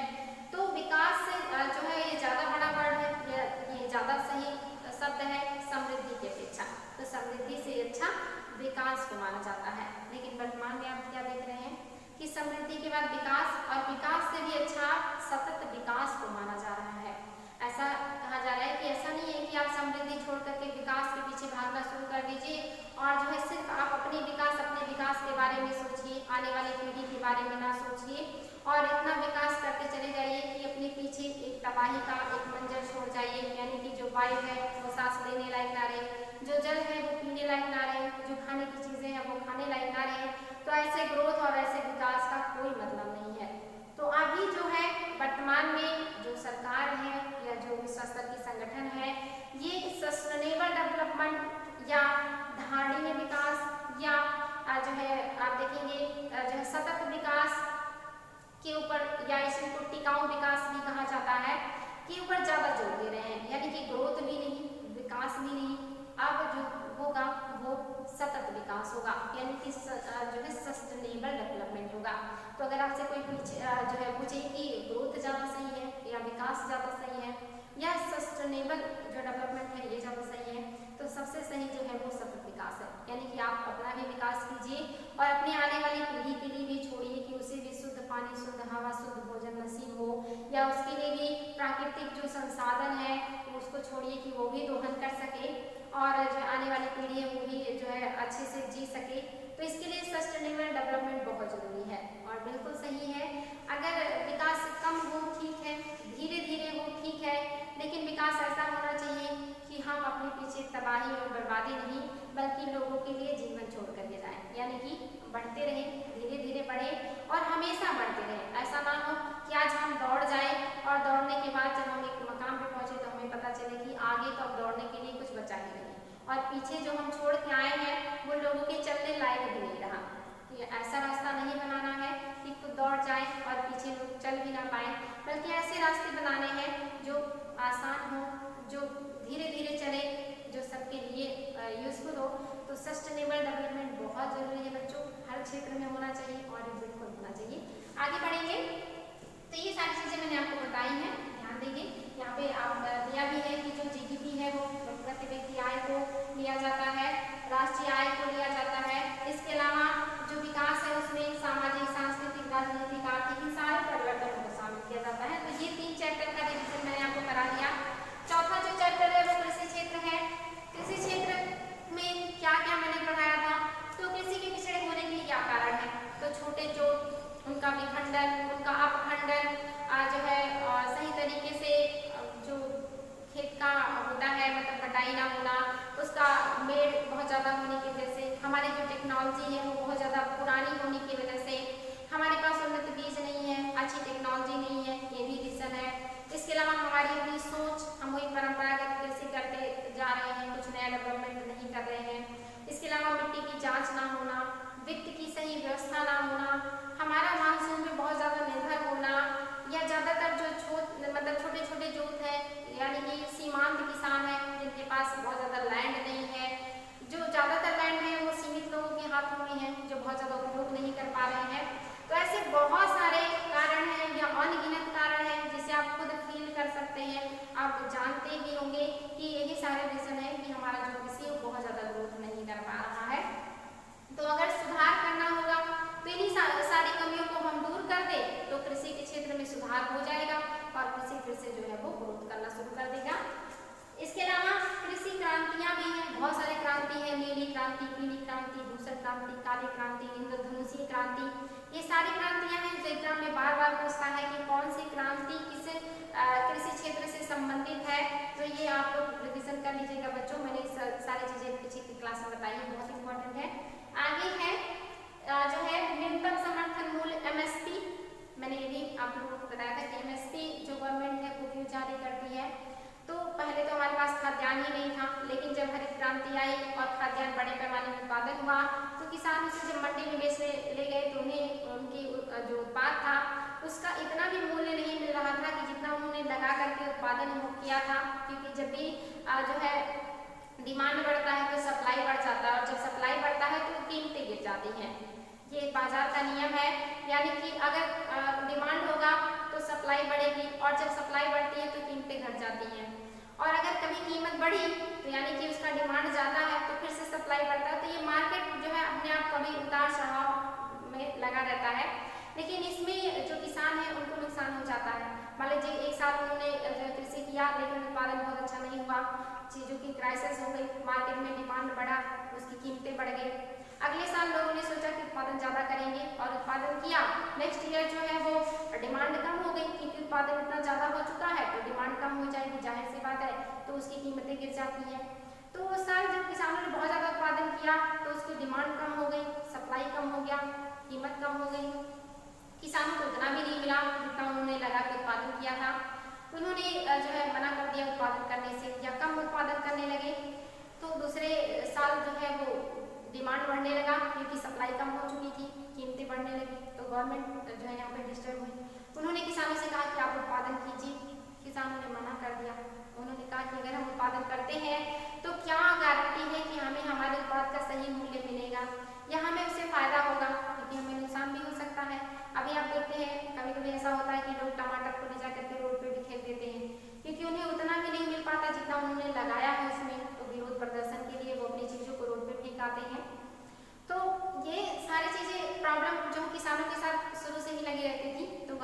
तो विकास से जो है ये ज़्यादा बड़ा वर्ड है, ये ज़्यादा सही शब्द है समृद्धि की अपेक्षा। तो समृद्धि से अच्छा विकास को माना जाता है, लेकिन वर्तमान में आप क्या देख रहे हैं कि समृद्धि के बाद विकास और विकास से भी अच्छा सतत विकास को माना जा रहा है। ऐसा कहा जा रहा है कि ऐसा नहीं है कि आप समृद्धि छोड़ करके विकास के पीछे भागना शुरू कर दीजिए और जो है सिर्फ आप अपने विकास के बारे में सोचिए, आने वाली पीढ़ी के बारे में ना सोचिए और इतना विकास करते चले जाइए कि अपने पीछे एक तबाही का एक मंजर छोड़ जाइए। यानी कि जो वायु है वो सांस लेने लायक ना रहे, जो जल है वो पीने लायक ना रहे, जो खाने की चीज़ें हैं वो खाने लायक ना रहे। तो ऐसे ग्रोथ और ऐसे विकास का कोई मतलब नहीं है। तो अभी जो है वर्तमान में जो सरकार है या जो विश्व स्तर की संगठन है ये सस्टेनेबल डेवलपमेंट या धारणीय विकास यानी कि जो है सस्टेनेबल डेवलपमेंट होगा। तो अगर आपसे कोई जो है पूछे कि ग्रोथ ज़्यादा सही है या विकास ज़्यादा सही है या सस्टेनेबल जो डेवलपमेंट है ये ज़्यादा सही है, तो सबसे सही जो है वो सतत विकास है। यानी कि आप अपना भी विकास कीजिए और अपनी आने वाली पीढ़ी के लिए भी छोड़िए कि उसे भी शुद्ध पानी, शुद्ध हवा, शुद्ध भोजन नसीब हो, या उसके लिए भी प्राकृतिक जो संसाधन है उसको छोड़िए कि वो भी दोहन कर सके और जो आने वाली पीढ़ी है वो भी जो है अच्छे से जी सके। तो इसके लिए सस्टेनेबल डेवलपमेंट बहुत जरूरी है और बिल्कुल सही है। अगर विकास कम हो ठीक है, धीरे धीरे हो ठीक है, लेकिन विकास ऐसा होना चाहिए कि हम अपने पीछे तबाही और बर्बादी नहीं बल्कि लोगों के लिए जीवन छोड़ करके जाएं। यानी कि बढ़ते रहें, धीरे धीरे बढ़ें और हमेशा बढ़ते रहें। ऐसा ना हो कि आज हम दौड़ जाएं और दौड़ने के बाद जब हम एक मकाम पे पहुंचे तो हमें पता चले कि आगे तो अब दौड़ने के लिए कुछ बचा ही नहीं और पीछे जो हम छोड़ के आए हैं वो लोगों के चलने लायक भी नहीं रहा। तो ऐसा रास्ता नहीं बनाना है कि खुद दौड़ जाए और पीछे लोग चल भी ना पाए, बल्कि ऐसे रास्ते बनाने हैं जो आसान हो, जो धीरे धीरे चले, जो सबके लिए यूजफुल हो। तो सस्टेनेबल डेवलपमेंट बहुत जरूरी है बच्चों, हर क्षेत्र में होना चाहिए और ये बिल्कुल होना चाहिए। आगे बढ़ेंगे तो ये सारी चीजें मैंने आपको बताई हैं, ध्यान देंगे। यहाँ पे आप दिया भी है कि जो जीडीपी है वो प्रति व्यक्ति आय को लिया जाता है, राष्ट्रीय आय को लिया जाता है। इसके अलावा जो विकास है उसमें सामाजिक, सांस्कृतिक, राजनीतिक, आर्थिक इन सारे परिवर्तनों को शामिल किया जाता है। तो ये 3 चैप्टर का रिवीजन मैंने आपको करा दिया। चौथा जो चैप्टर है वो कृषि क्षेत्र है। कृषि क्षेत्र में क्या क्या मैंने पढ़ाया था, तो कृषि के पिछड़े होने के क्या कारण है, तो छोटे जोत, उनका विखंडन, उनका अपखंडन, जो है सही तरीके से जो खेत का होता है मतलब कटाई ना होना, उसका मेड़ बहुत ज़्यादा होने की वजह से, हमारी जो टेक्नोलॉजी है वो बहुत ज़्यादा पुरानी होने की वजह से, हमारे पास उन्नत बीज नहीं है, अच्छी टेक्नोलॉजी नहीं है, ये भी रीज़न है। इसके अलावा हमारी अपनी सोच, हम वही परंपरागत कृषि करते जा रहे हैं, कुछ नया डेवलपमेंट नहीं कर रहे हैं। इसके अलावा मिट्टी की जाँच ना होना, वित्त की सही व्यवस्था ना होना, हमारा मानसून पे बहुत ज़्यादा निर्भर होना, या ज़्यादातर जो छोटे छोटे जोत है यानी कि सीमांत किसान है जिनके पास बहुत ज़्यादा लैंड नहीं है, जो ज़्यादातर लैंड है वो सीमित लोगों के हाथों में है जो बहुत ज़्यादा उपयोग नहीं कर पा रहे हैं। तो ऐसे बहुत सारे कारण हैं या अनगिनत कारण हैं जिसे आप खुद फील कर सकते हैं, आप जानते भी होंगे कि यही सारे रीज़न है कि हमारा जो कृषि है वो बहुत ज़्यादा ग्रोथ नहीं कर पा रहा है। तो अगर सुधार करना होगा तो इन्हीं सारी कमियों को हम दूर कर दें तो कृषि के क्षेत्र में सुधार हो जाएगा और कृषि फिर से जो है वो ग्रोथ करना शुरू कर देगा। इसके अलावा कृषि क्रांतियां भी हैं, बहुत सारी क्रांति है, नीली क्रांति, पीली क्रांति, धूसर क्रांति, काली क्रांति, इंद्रधनुषीय क्रांति, ये सारी क्रांतियां हैं जो एग्जाम में बार बार पूछता है कि कौन सी क्रांति किस कृषि क्षेत्र से संबंधित है। तो ये आप लोग रिविजन कर लीजिएगा बच्चों, मैंने सारी चीजें पिछली क्लास में बताई है, बहुत इंपॉर्टेंट है। आगे है जो है न्यूनतम समर्थन मूल्य एमएसपी, मैंने ये भी आप लोगों को बताया था कि एमएसपी जो गवर्नमेंट है वो क्यों जारी करती है। तो पहले तो हमारे पास खाद्यान्न ही नहीं था, लेकिन जब हरित क्रांति आई और खाद्यान्न बड़े पैमाने में उत्पादन हुआ तो किसान उसे जब मंडी में बेचने ले गए तो उन्हें उनकी जो उत्पाद था उसका इतना भी मूल्य नहीं मिल रहा था कि जितना उन्होंने लगा करके उत्पादन किया था, क्योंकि जब भी जो है डिमांड बढ़ता है तो सप्लाई बढ़ जाता है और जब सप्लाई बढ़ता है तो कीमतें गिर जाती हैं। ये बाजार का नियम है, यानी कि अगर डिमांड होगा तो सप्लाई बढ़ेगी और जब सप्लाई बढ़ती है तो कीमतें घट जाती हैं, और अगर कभी कीमत बढ़ी तो यानी कि उसका डिमांड ज़्यादा है तो फिर से सप्लाई बढ़ता है। तो ये मार्केट जो है अपने आप कभी उतार चढ़ाव में लगा रहता है, लेकिन इसमें जो किसान है उनको नुकसान हो जाता है। मान लीजिए एक साल उन्होंने कृषि किया लेकिन उत्पादन बहुत अच्छा नहीं हुआ, चीज़ों की क्राइसिस हो गई, मार्केट में डिमांड बढ़ा, उसकी कीमतें बढ़ गई। अगले साल लोगों ने सोचा कि उत्पादन ज़्यादा करेंगे और उत्पादन किया, नेक्स्ट ईयर जो है वो डिमांड कम हो गई क्योंकि उत्पादन इतना ज़्यादा हो चुका है तो डिमांड कम हो जाएगी, जाहिर सी बात है, तो उसकी कीमतें गिर जाती हैं। तो उस साल जब किसानों ने बहुत ज़्यादा उत्पादन किया तो उसकी डिमांड कम हो गई, सप्लाई कम हो गया, कीमत कम हो गई, किसानों को उतना भी नहीं मिला जितना उन्होंने लगा के उत्पादन किया था। उन्होंने जो है मना कर दिया उत्पादन करने से या कम उत्पादन करने लगे। तो दूसरे साल जो है वो डिमांड बढ़ने लगा क्योंकि सप्लाई कम हो चुकी थी, कीमतें बढ़ने लगी, तो गवर्नमेंट जो है यहाँ पे डिस्टर्ब हुई। उन्होंने किसानों से कहा कि आप उत्पादन कीजिए, किसानों ने मना कर दिया। उन्होंने कहा कि अगर हम उत्पादन करते हैं तो क्या गारंटी है कि हमें हमारे उत्पाद का सही मूल्य मिलेगा या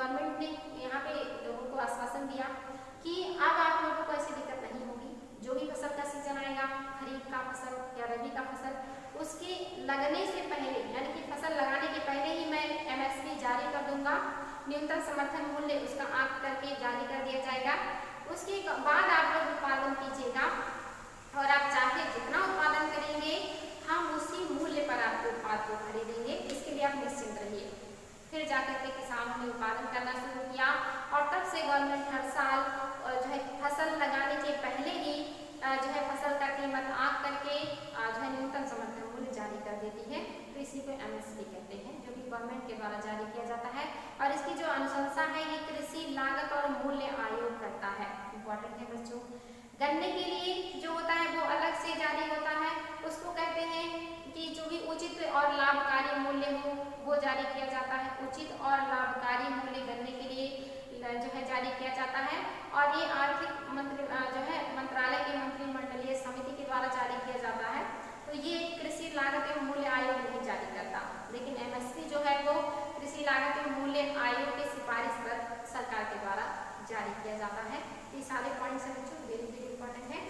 गवर्नमेंट ने यहाँ पे लोगों को आश्वासन दिया कि अब आप लोगों को ऐसी दिक्कत नहीं होगी। जो भी फसल का सीजन आएगा, खरीफ का फसल या रबी का फसल, उसके लगने से पहले यानी कि फसल लगाने के पहले ही मैं MSP जारी कर दूंगा। न्यूनतम समर्थन मूल्य उसका आंक करके जारी कर दिया जाएगा। उसके बाद आप लोग उत्पादन कीजिएगा और आप चाहे जितना उत्पादन करेंगे हम उसी मूल्य पर आपके उत्पाद को खरीदेंगे, इसके लिए आप निश्चिंत रहिए। फिर जाकर के किसानों ने उत्पादन करना शुरू किया और तब से गवर्नमेंट हर साल जो है फसल लगाने के पहले ही जो है फसल का कीमत आंक करके जो है न्यूनतम समर्थन मूल्य जारी कर देती है। तो इसी को MSP कहते हैं, जो कि गवर्नमेंट के द्वारा जारी किया जाता है। और इसकी जो अनुशंसा है ये कृषि लागत और मूल्य आयोग करता है। इम्पोर्टेंट है बच्चों। गन्ने के लिए जो होता है वो अलग से जारी होता है, उसको कहते हैं कि जो भी उचित और लाभकारी मूल्य हो वो जारी किया जाता है। उचित और लाभकारी मूल्य गन्ने के लिए जो है जारी किया जाता है और ये आर्थिक जो है मंत्रालय के मंत्रिमंडलीय समिति के द्वारा जारी किया जाता है। तो ये कृषि लागत एवं मूल्य आयोग नहीं जारी करता, लेकिन MSP जो है वो कृषि लागत एवं मूल्य आयोग की सिफारिश पर सरकार के द्वारा जारी किया जाता है। ये सारे पॉइंट्स हैं बच्चों, वेरी वेरी इंपॉर्टेंट है।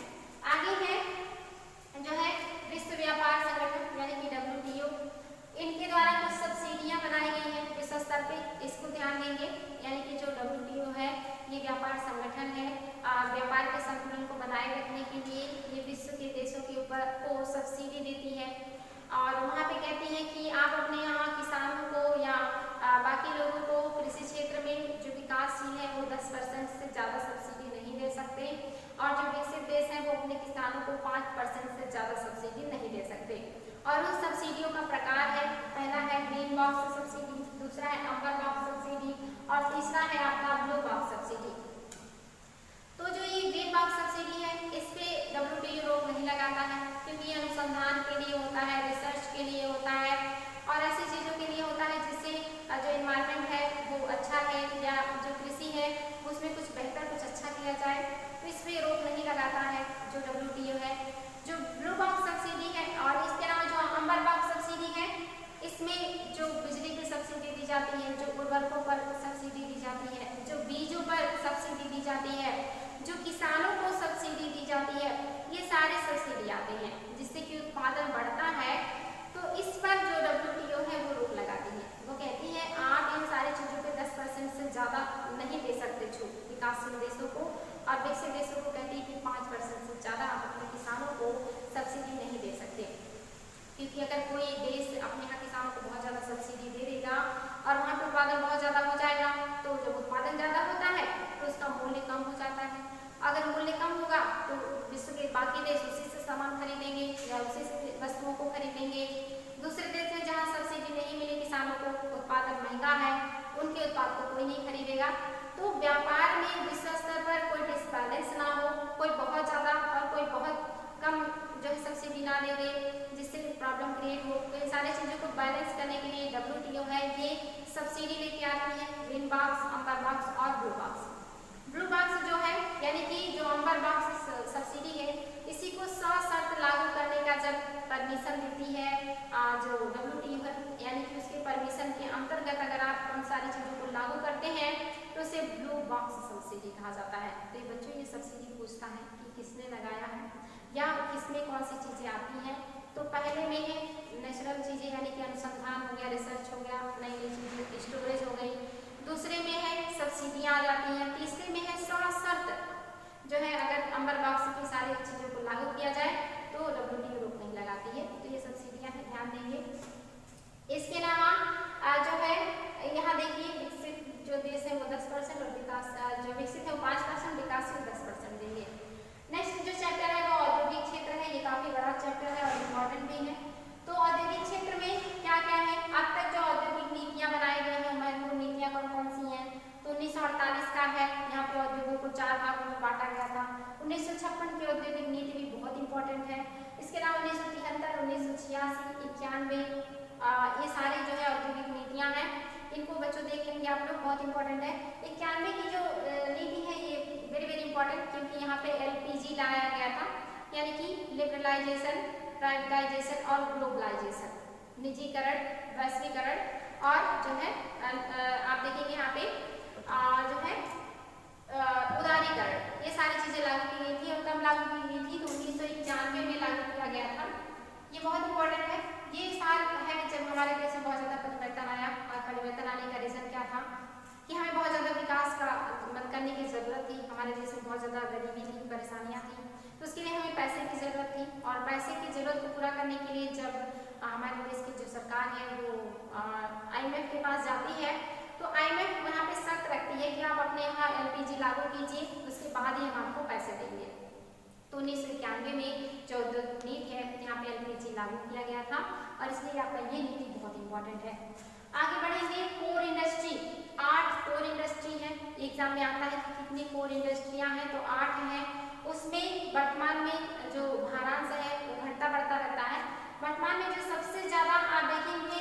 आगे है जो है विश्व व्यापार संगठन यानी कि WTO, इनके द्वारा कुछ सब्सिडियां बनाई गई हैं विश्व स्तर पे, इसको ध्यान देंगे। यानी कि जो WTO है ये व्यापार संगठन है, व्यापार के संतुलन को बनाए रखने के लिए ये विश्व के देशों के ऊपर को सब्सिडी देती है और वहाँ पे कहती है कि आप अपने यहाँ किसानों को या बाकी लोगों को कृषि क्षेत्र में जो विकासशील है वो 10% से ज़्यादा सब्सिडी नहीं दे सकते और जो विकसित देश हैं वो अपने किसानों को 5% से ज़्यादा सब्सिडी नहीं दे सकते। और उन सब्सिडियों का प्रकार है, पहला है ग्रीन बॉक्स सब्सिडी, दूसरा है अम्बर बॉक्स सब्सिडी और तीसरा है आपका ब्लू बॉक्स सब्सिडी। तो जो ये ग्रीन बॉक्स सब्सिडी है इस पे WTO रोक नहीं लगाता है, क्योंकि ये अनुसंधान के लिए होता है, रिसर्च के लिए होता है और ऐसी चीज़ों के लिए होता है जिससे जो एनवायरनमेंट है वो अच्छा है या जो कृषि है उसमें कुछ बेहतर कुछ अच्छा किया जाए, तो इस पर रोक नहीं लगाता है जो WTO है। जो ब्लू बॉक्स सब्सिडी है और इसके अलावा जो अम्बर बॉक्स सब्सिडी है इसमें जो बिजली की सब्सिडी दी जाती है, जो उर्वरकों पर सब्सिडी दी जाती है, जो बीजों पर सब्सिडी दी जाती है, जो किसानों को सब्सिडी दी जाती है, ये सारे सब्सिडी आते हैं जिससे कि उत्पादन बढ़ता है। तो इस पर जो WTO है वो रोक लगाती है, वो कहती है आप इन सारी चीज़ों पे 10% से ज़्यादा नहीं दे सकते छूट विकासशील देशों को, और विकसित देशों को कहती है कि 5% से ज़्यादा आप अपने किसानों को सब्सिडी नहीं दे सकते। क्योंकि अगर कोई देश अपने यहाँ किसानों को बहुत ज़्यादा सब्सिडी दे देगा और वहाँ पर उत्पादन बहुत ज़्यादा हो जाएगा, तो जब उत्पादन ज़्यादा होता है तो उसका मूल्य कम हो जाता है। अगर मूल्य कम होगा तो विश्व के बाकी देश उसी से सामान खरीदेंगे या उसी से वस्तुओं को खरीदेंगे। दूसरे देश में जहाँ सब्सिडी नहीं मिली किसानों को, उत्पादन महंगा है, उनके उत्पाद को कोई नहीं खरीदेगा। तो व्यापार में विश्व स्तर पर कोई डिसबैलेंस ना हो, कोई बहुत ज़्यादा और कोई बहुत कम जो है सब्सिडी ना दे दे जिससे प्रॉब्लम क्रिएट हो। तो इन सारी चीज़ों को बैलेंस करने के लिए WTO है ये सब्सिडी लेके आती है, ग्रीन बॉक्स, अम्बर बॉक्स और ब्लू बॉक्स। ब्लू बॉक्स जो है यानी कि जो अम्बर बॉक्स सब्सिडी है इसी को सशर्त लागू करने का जब परमिशन देती है जो WTO है, यानी कि उसके परमिशन के अंतर्गत अगर आप उन सारी चीज़ों को लागू करते हैं तो उसे ब्लू बॉक्स सब्सिडी कहा जाता है। तो ये बच्चों ये सब्सिडी पूछता है कि किसने लगाया है या किसमें कौन सी चीज़ें आती हैं। तो पहले में है नेचुरल चीज़ें यानी कि अनुसंधान हो गया, रिसर्च हो गया, नई नई चीज़ें स्टोरेज हो गई। दूसरे में है सब्सिडियाँ आ जाती हैं। तीसरे में है सशर्त जो है अगर अम्बर बॉक्स की सारी चीज़ों को लागू किया जाए तो WTO रोक नहीं लगाती है। तो ये सब्सिडियाँ हैं, ध्यान देंगे। इसके अलावा जो है यहाँ देखिए विकसित जो देश है वो 10% और विकास जो विकसित है वो 5%, विकासशील 10% देंगे। नेक्स्ट जो चैप्टर है वो औद्योगिक क्षेत्र है, ये काफ़ी बड़ा चैप्टर है और इम्पोर्टेंट भी है। तो औद्योगिक क्षेत्र में क्या क्या है, अब तक जो औद्योगिक नीतियाँ बनाई गई हैं महत्वपूर्ण नीतियाँ कौन कौन सी हैं, तो 1948 का है, यहाँ पे औद्योगों को 4 भागों में बांटा गया था। 1956 की औद्योगिक नीति भी बहुत इंपॉर्टेंट है। इसके अलावा 1973, 1986, 91 ये सारी जो है औद्योगिक नीतियाँ हैं, इनको बच्चों देख लेंगे आप लोग, बहुत इंपॉर्टेंट है। 91 की जो नीति है ये वेरी वेरी इंपॉर्टेंट, क्योंकि यहाँ पे LPG लाया गया था, यानी कि लिबरलाइजेशन, प्राइवेटाइजेशन और ग्लोबलाइजेशन, निजीकरण, वैश्वीकरण और जो है आप देखेंगे यहाँ पे ये बहुत इंपॉर्टेंट है। ये साल है जब हमारे देश में बहुत ज़्यादा परिवर्तन आया, और परिवर्तन आने का रीज़न क्या था कि हमें बहुत ज़्यादा विकास का करने की ज़रूरत थी। हमारे देश में बहुत ज़्यादा गरीबी थी, परेशानियाँ थी, तो उसके लिए हमें पैसे की ज़रूरत थी। और पैसे की ज़रूरत को पूरा करने के लिए जब हमारे देश की जो सरकार है वो IMF के पास जाती है, तो IMF यहाँ पे शर्त रखती है कि आप अपने यहाँ LPG लागू कीजिए, उसके बाद ही हम आपको पैसे देंगे। तो 1991 में जो नीति है यहाँ पे LPG लागू किया गया था, और इसलिए आपका ये नीति बहुत इंपॉर्टेंट है। आगे बढ़ेंगे, कोर इंडस्ट्री। 8 कोर इंडस्ट्री है। एग्जाम में आता है कि कितनी कोर इंडस्ट्रियां हैं, तो 8 हैं। उसमें वर्तमान में जो भारांश है वो घटता बढ़ता रहता है। वर्तमान में जो सबसे ज्यादा आप देखेंगे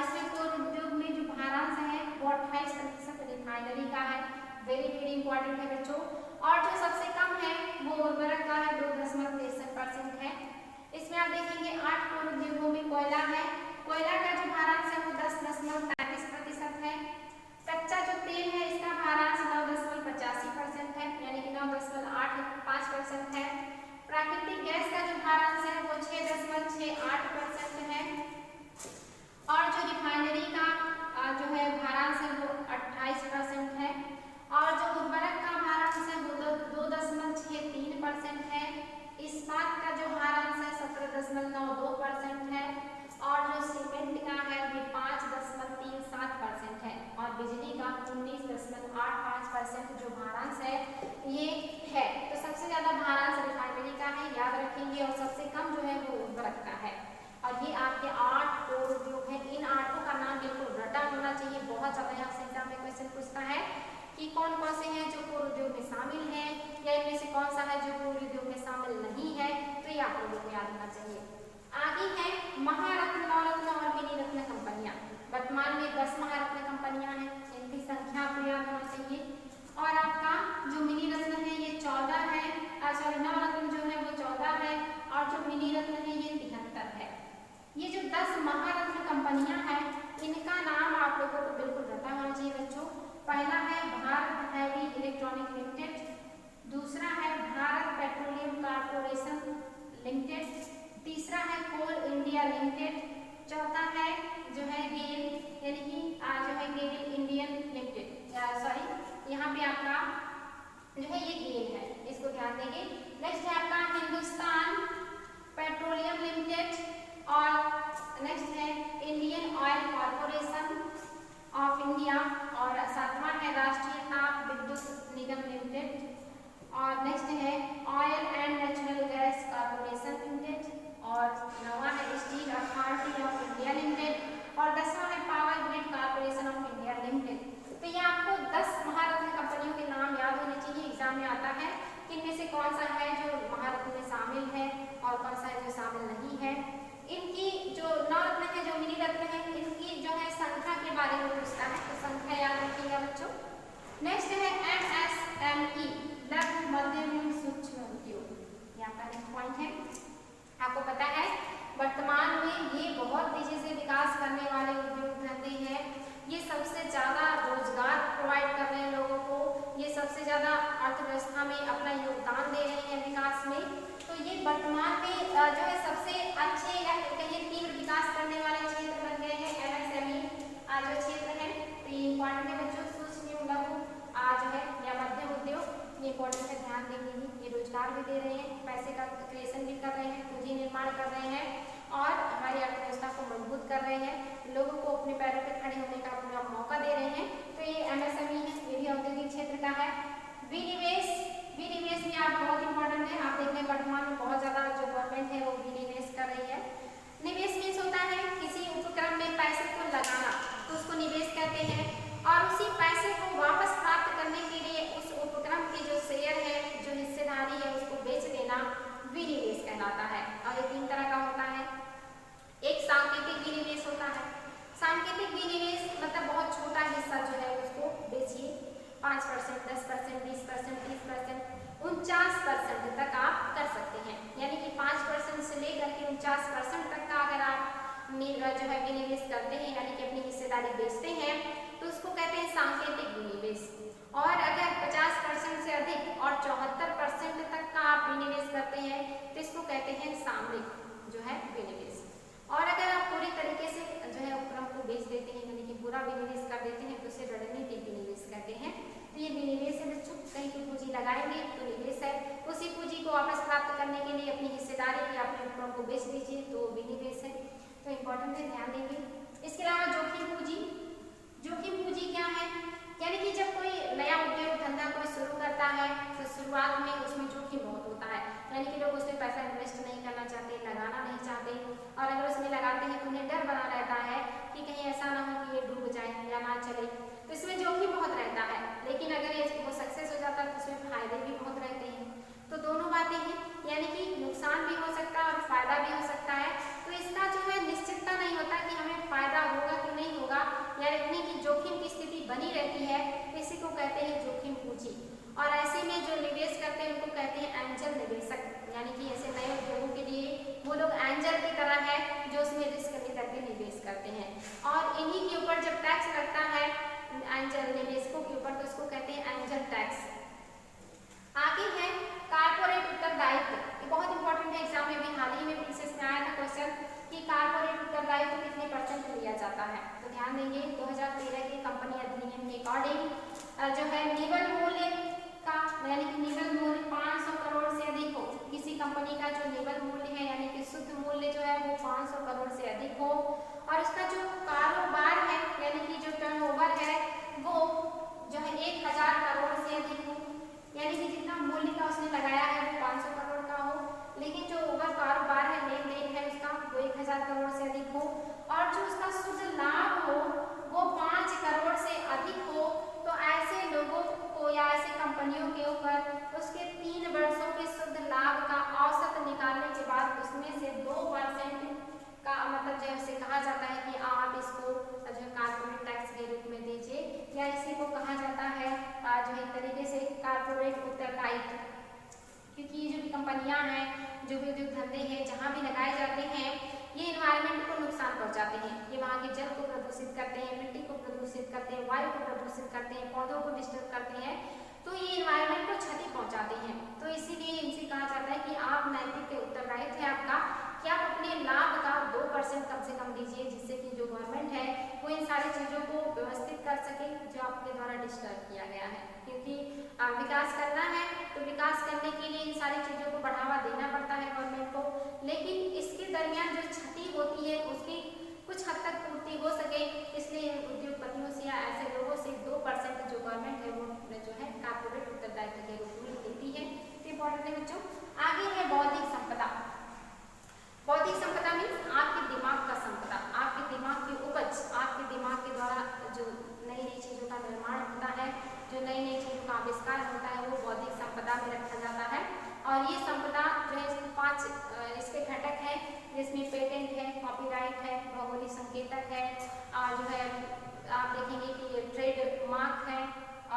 इसमें कोर उद्योग में जो भारांश है वो 28% रिफाइनरी का है। वेरी वेरी इंपॉर्टेंट है बच्चों। और जो सबसे कम है वो उर्वरक का है, 2.63% है। इसमें आप देखेंगे 8 कोर उद्योगों में कोयला है। कोयला का जो भारांश है वो 10.33% है। कच्चा जो तेल है इसका भारांश 9.85% है, यानी कि 9.85% है। प्राकृतिक गैस का जो भारांश है वो 6.68% है। और जो रिफाइनरी का जो है भारांश है वो 28% है। और जो उर्वरक का भारांश है वो 2.63% है। इस्पात का जो भारांश है 17.92% है। और जो सीमेंट का है वो 5.37% है। और बिजली का 19.85% जो भारांश है ये है। तो सबसे ज्यादा भारांश रिफाइनरी का है, याद रखेंगे, और सबसे कम जो है वो उर्वरक का है। और ये आपके 8 कोर उद्योग है। इन 8 का नाम बिल्कुल रटा होना चाहिए। बहुत ज्यादा यहाँ से एग्जाम में क्वेश्चन पूछता है कि कौन कौन से हैं जो कोर उद्योग में शामिल हैं, या इनमें से कौन सा है जो कोर उद्योग में शामिल नहीं है, तो ये आप लोगों को याद होना चाहिए। आगे है महारत्न, नवरत्न और मिनी रत्न कंपनियां। वर्तमान में 10 महारत्न कंपनियां हैं, इनकी संख्या आपको याद होना चाहिए। और आपका जो मिनी रत्न है ये 14 है, नवरत्न जो है वो 14 है, और जो मिनी रत्न है ये 73 है। ये जो 10 महारत्न कंपनियां हैं इनका नाम आप लोगों को बिल्कुल रटा होना चाहिए बच्चों। पहला है भारत हैवी इलेक्ट्रॉनिक लिमिटेड, दूसरा है भारत पेट्रोलियम कॉर्पोरेशन लिमिटेड, तीसरा है कोल इंडिया लिमिटेड, चौथा है जो है गेल, यानी कि जो है गेल इंडियन लिमिटेड, सॉरी यहाँ पे आपका जो है ये गेल है, इसको ध्यान देंगे। नेक्स्ट है आपका हिंदुस्तान पेट्रोलियम लिमिटेड, और नेक्स्ट है Indian oil corporation of India, और सातवां है राष्ट्रीय ताप विद्युत निगम लिमिटेड, और नेक्स्ट है oil and natural gas corporation limited, और 9वां है steel authority of India limited, और 10वां है power grid corporation of India limited. तो ये आपको 10 महारत्न कंपनियों के नाम याद होने चाहिए। एग्जाम में आता है कि इनमें से कौन सा है जो महारत्न में शामिल है और कौन सा है जो शामिल नहीं है। इनकी जो नवरत्न है, जो मिनी रत्न है, इनकी जो है संख्या के बारे में पूछता है, तो संख्या याद रखिएगा बच्चों। नेक्स्ट है MSME, लघु मध्यम एवं सूक्ष्म उद्योग, यहाँ का नेक्स्ट पॉइंट है। आपको पता है वर्तमान में ये बहुत तेजी से विकास करने वाले उद्योग धंधे हैं। ये सबसे ज्यादा रोजगार प्रोवाइड कर रहे हैं लोगों को, ये सबसे ज्यादा अर्थव्यवस्था में अपना योगदान दे रहे हैं विकास में। तो ये वर्तमान में जो है सबसे अच्छे या कहिए तीव्र विकास करने वाले क्षेत्र बन गए हैं MSME जो क्षेत्र है। तो ये इंपॉर्टेंट है बच्चों। सूक्ष्म लघु जो है या मध्यम उद्योग, ये इंपॉर्टेंट है, ध्यान देंगे। ये रोजगार भी दे रहे हैं, पैसे का क्रिएशन भी कर रहे हैं, पूंजी निर्माण कर रहे हैं, और हमारी अर्थव्यवस्था को मजबूत कर रहे हैं, लोगों को अपने पैरों पर खड़े होने का पूरा मौका दे रहे हैं। तो ये MSME है, ये भी औद्योगिक क्षेत्र का है। विनिवेश, विनिवेश भी आप बहुत इंपॉर्टेंट है। आप देख रहे हैं वर्तमान में बहुत ज्यादा जो गवर्नमेंट है वो विनिवेश कर रही है। निवेश मीन्स होता है किसी उपक्रम में पैसे को लगाना, तो उसको निवेश कहते हैं, और उसी पैसे को वापस प्राप्त करने के लिए उस उपक्रम के जो शेयर है, जो हिस्सेदारी है, उसको बेच देना विनिवेश कहलाता है। और ये 3 तरह का होता है। एक सांकेतिक विनिवेश होता है। सांकेतिक विनिवेश मतलब बहुत छोटा हिस्सा जो है उसको बेचिए, 5%, 10%, 20%, 30%, 49% तक आप कर सकते हैं। यानी कि 5% से लेकर के 49% तक का अगर आप जो है विनिवेश करते हैं, यानी कि अपनी हिस्सेदारी बेचते हैं, तो उसको कहते हैं सांकेतिक विनिवेश। और अगर 50% से अधिक और 74% तक का आप विनिवेश करते हैं तो इसको कहते हैं सामरिक जो है विनिवेश। और अगर आप पूरी तरीके से जो है उपक्रम को बेच देते हैं, यानी कि पूरा विनिवेश कर देते हैं, तो उसे रणनीतिक विनिवेश कहते हैं। तो ये विनिवेश है बच्चों, कहीं की पूंजी लगाएंगे तो निवेश है, उसी पूंजी को वापस प्राप्त करने के लिए अपनी हिस्सेदारी या अपने उपक्रम को बेच दीजिए तो विनिवेश है। तो इम्पोर्टेंट है, ध्यान देंगे। इसके अलावा जोखिम पूंजी, जोखिम पूंजी क्या है, यानी कि जब कोई नया उद्योग धंधा कोई शुरू करता है तो शुरुआत में उसमें जोखिम बहुत होता है, यानी कि लोग उसमें पैसा इन्वेस्ट नहीं करना चाहते, लगाना नहीं चाहते, और अगर उसमें लगाते हैं तो उन्हें डर बना रहता है कि कहीं ऐसा ना हो कि ये डूब जाए या ना चले, तो इसमें जोखिम बहुत रहता है। लेकिन अगर ये वो सक्सेस हो जाता है तो उसमें फायदे भी बहुत रहते हैं। तो दोनों बातें हैं, यानी कि नुकसान भी हो सकता है और फायदा भी हो सकता है। तो इसका जो है निश्चितता नहीं होता कि हमें फायदा होगा कि नहीं होगा, यानी कि जोखिम की स्थिति बनी रहती है, इसी को कहते हैं जोखिम पूंजी। और ऐसे में जो निवेश करते हैं उनको कहते हैं एंजल निवेशक, यानी कि ऐसे नए उद्योगों के लिए वो लोग एंजल की तरह है जो उसमें रिस्क लेकर के निवेश करते हैं। और इन्हीं के ऊपर जब टैक्स लगता है एंजल निवेशकों के ऊपर तो उसको कहते हैं एंजल टैक्स। आगे है कारपोरेट उत्तरदायित्व, ये बहुत इंपॉर्टेंट है, एग्जाम में भी हाल ही में पीसीएस में आया था क्वेश्चन कि कारपोरेट उत्तरदायित्व कितने परसेंट लिया जाता है। तो ध्यान देंगे 2013 के कंपनी अधिनियम के अकॉर्डिंग जो है निवल मूल्य का, यानी कि निवल मूल्य 500 करोड़ से अधिक हो, किसी कंपनी का जो निवल मूल्य है यानी कि शुद्ध मूल्य जो है वो 500 करोड़ से अधिक हो, और उसका जो कारोबार है यानी कि जो टर्नओवर है वो जो है 1000 करोड़ से अधिक हो, यानी कि जितना मूल्य का उसने लगाया है वो 500 करोड़ का हो, लेकिन जो ओवर कारोबार है, लेन देन है उसका, वो 1000 करोड़ से अधिक हो, और जो उसका शुद्ध लाभ हो वो 5 करोड़ से अधिक हो। तो ऐसे लोगों को या ऐसे कंपनियों के ऊपर उसके 3 वर्षों के शुद्ध लाभ का औसत निकालने के बाद उसमें से 2% का मतलब जो है उसे कहा जाता है कि आप इसको जो कारपोरेट टैक्स के रूप में दीजिए, या इसी को कहा जाता है जो एक तरीके से कारपोरेट उत्तरदायित्व। क्योंकि ये जो भी कंपनियां हैं, जो भी उद्योग धंधे हैं, जहाँ भी लगाए जाते हैं, ये इन्वायरमेंट को नुकसान पहुंचाते हैं, ये वहाँ के जल को प्रदूषित करते हैं, मिट्टी को प्रदूषित करते हैं, वायु को प्रदूषित करते हैं, पौधों को डिस्टर्ब करते हैं, तो ये इन्वायरमेंट को क्षति पहुंचाते हैं। तो इसीलिए इनसे कहा जाता है कि आप नैतिक उत्तरदायित्व है आपका कि आप अपने लाभ का 2% कम से कम दीजिए, जिससे कि जो गवर्नमेंट है वो इन सारी चीज़ों को व्यवस्थित कर सके जो आपके द्वारा डिस्टर्ब किया गया है। क्योंकि विकास करना है तो विकास करने के लिए इन सारी चीज़ों को बढ़ावा देना पड़ता है गवर्नमेंट को, लेकिन इसके दरमियान जो क्षति होती है उसकी कुछ हद तक पूर्ति हो सके, इसलिए उद्योगपतियों से या ऐसे लोगों से 2% जो गवर्नमेंट है वो जो है कारपोरेट उत्तरदायित्व के रूप में देती है। इंपॉर्टेंट है बच्चों। आगे है बौद्धिक संपदा। बौद्धिक संपदा मीन्स आपके दिमाग का संपदा, आपके दिमाग की उपज, आपके दिमाग के द्वारा जो नई नई चीज़ों का निर्माण होता है, जो नई नई चीज़ों का आविष्कार होता है, वो बौद्धिक संपदा में रखा जाता है। और ये संपदा जो है 5 इसके घटक हैं, जिसमें पेटेंट है, कॉपीराइट है, भौगोलिक संकेतक है, और जो है आप देखेंगे कि ये ट्रेड मार्क है,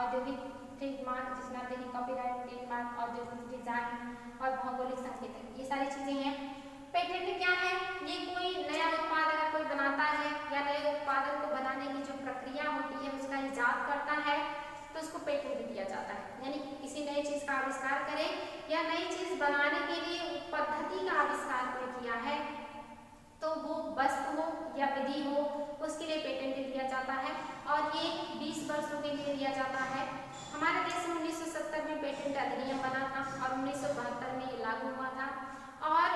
औद्योगिक ट्रेडमार्क जिसमें आप देखेंगे कॉपीराइट, ट्रेडमार्क, औद्योगिक डिजाइन और भौगोलिक संकेतक, ये सारी चीज़ें हैं। पेटेंट क्या है, ये कोई नया उत्पाद अगर कोई बनाता है या नए उत्पादन को बनाने की जो प्रक्रिया होती है उसका इजाद करता है तो उसको पेटेंट दिया जाता है। यानी कि किसी नई चीज़ का आविष्कार करें या नई चीज़ बनाने के लिए पद्धति का आविष्कार कोई किया है तो वो वस्तु हो या विधि हो उसके लिए पेटेंट दिया जाता है, और ये 20 वर्षों के लिए दिया जाता है। हमारे देश में 1970 में पेटेंट अधिनियम बना था और 1972 में ये लागू हुआ था, और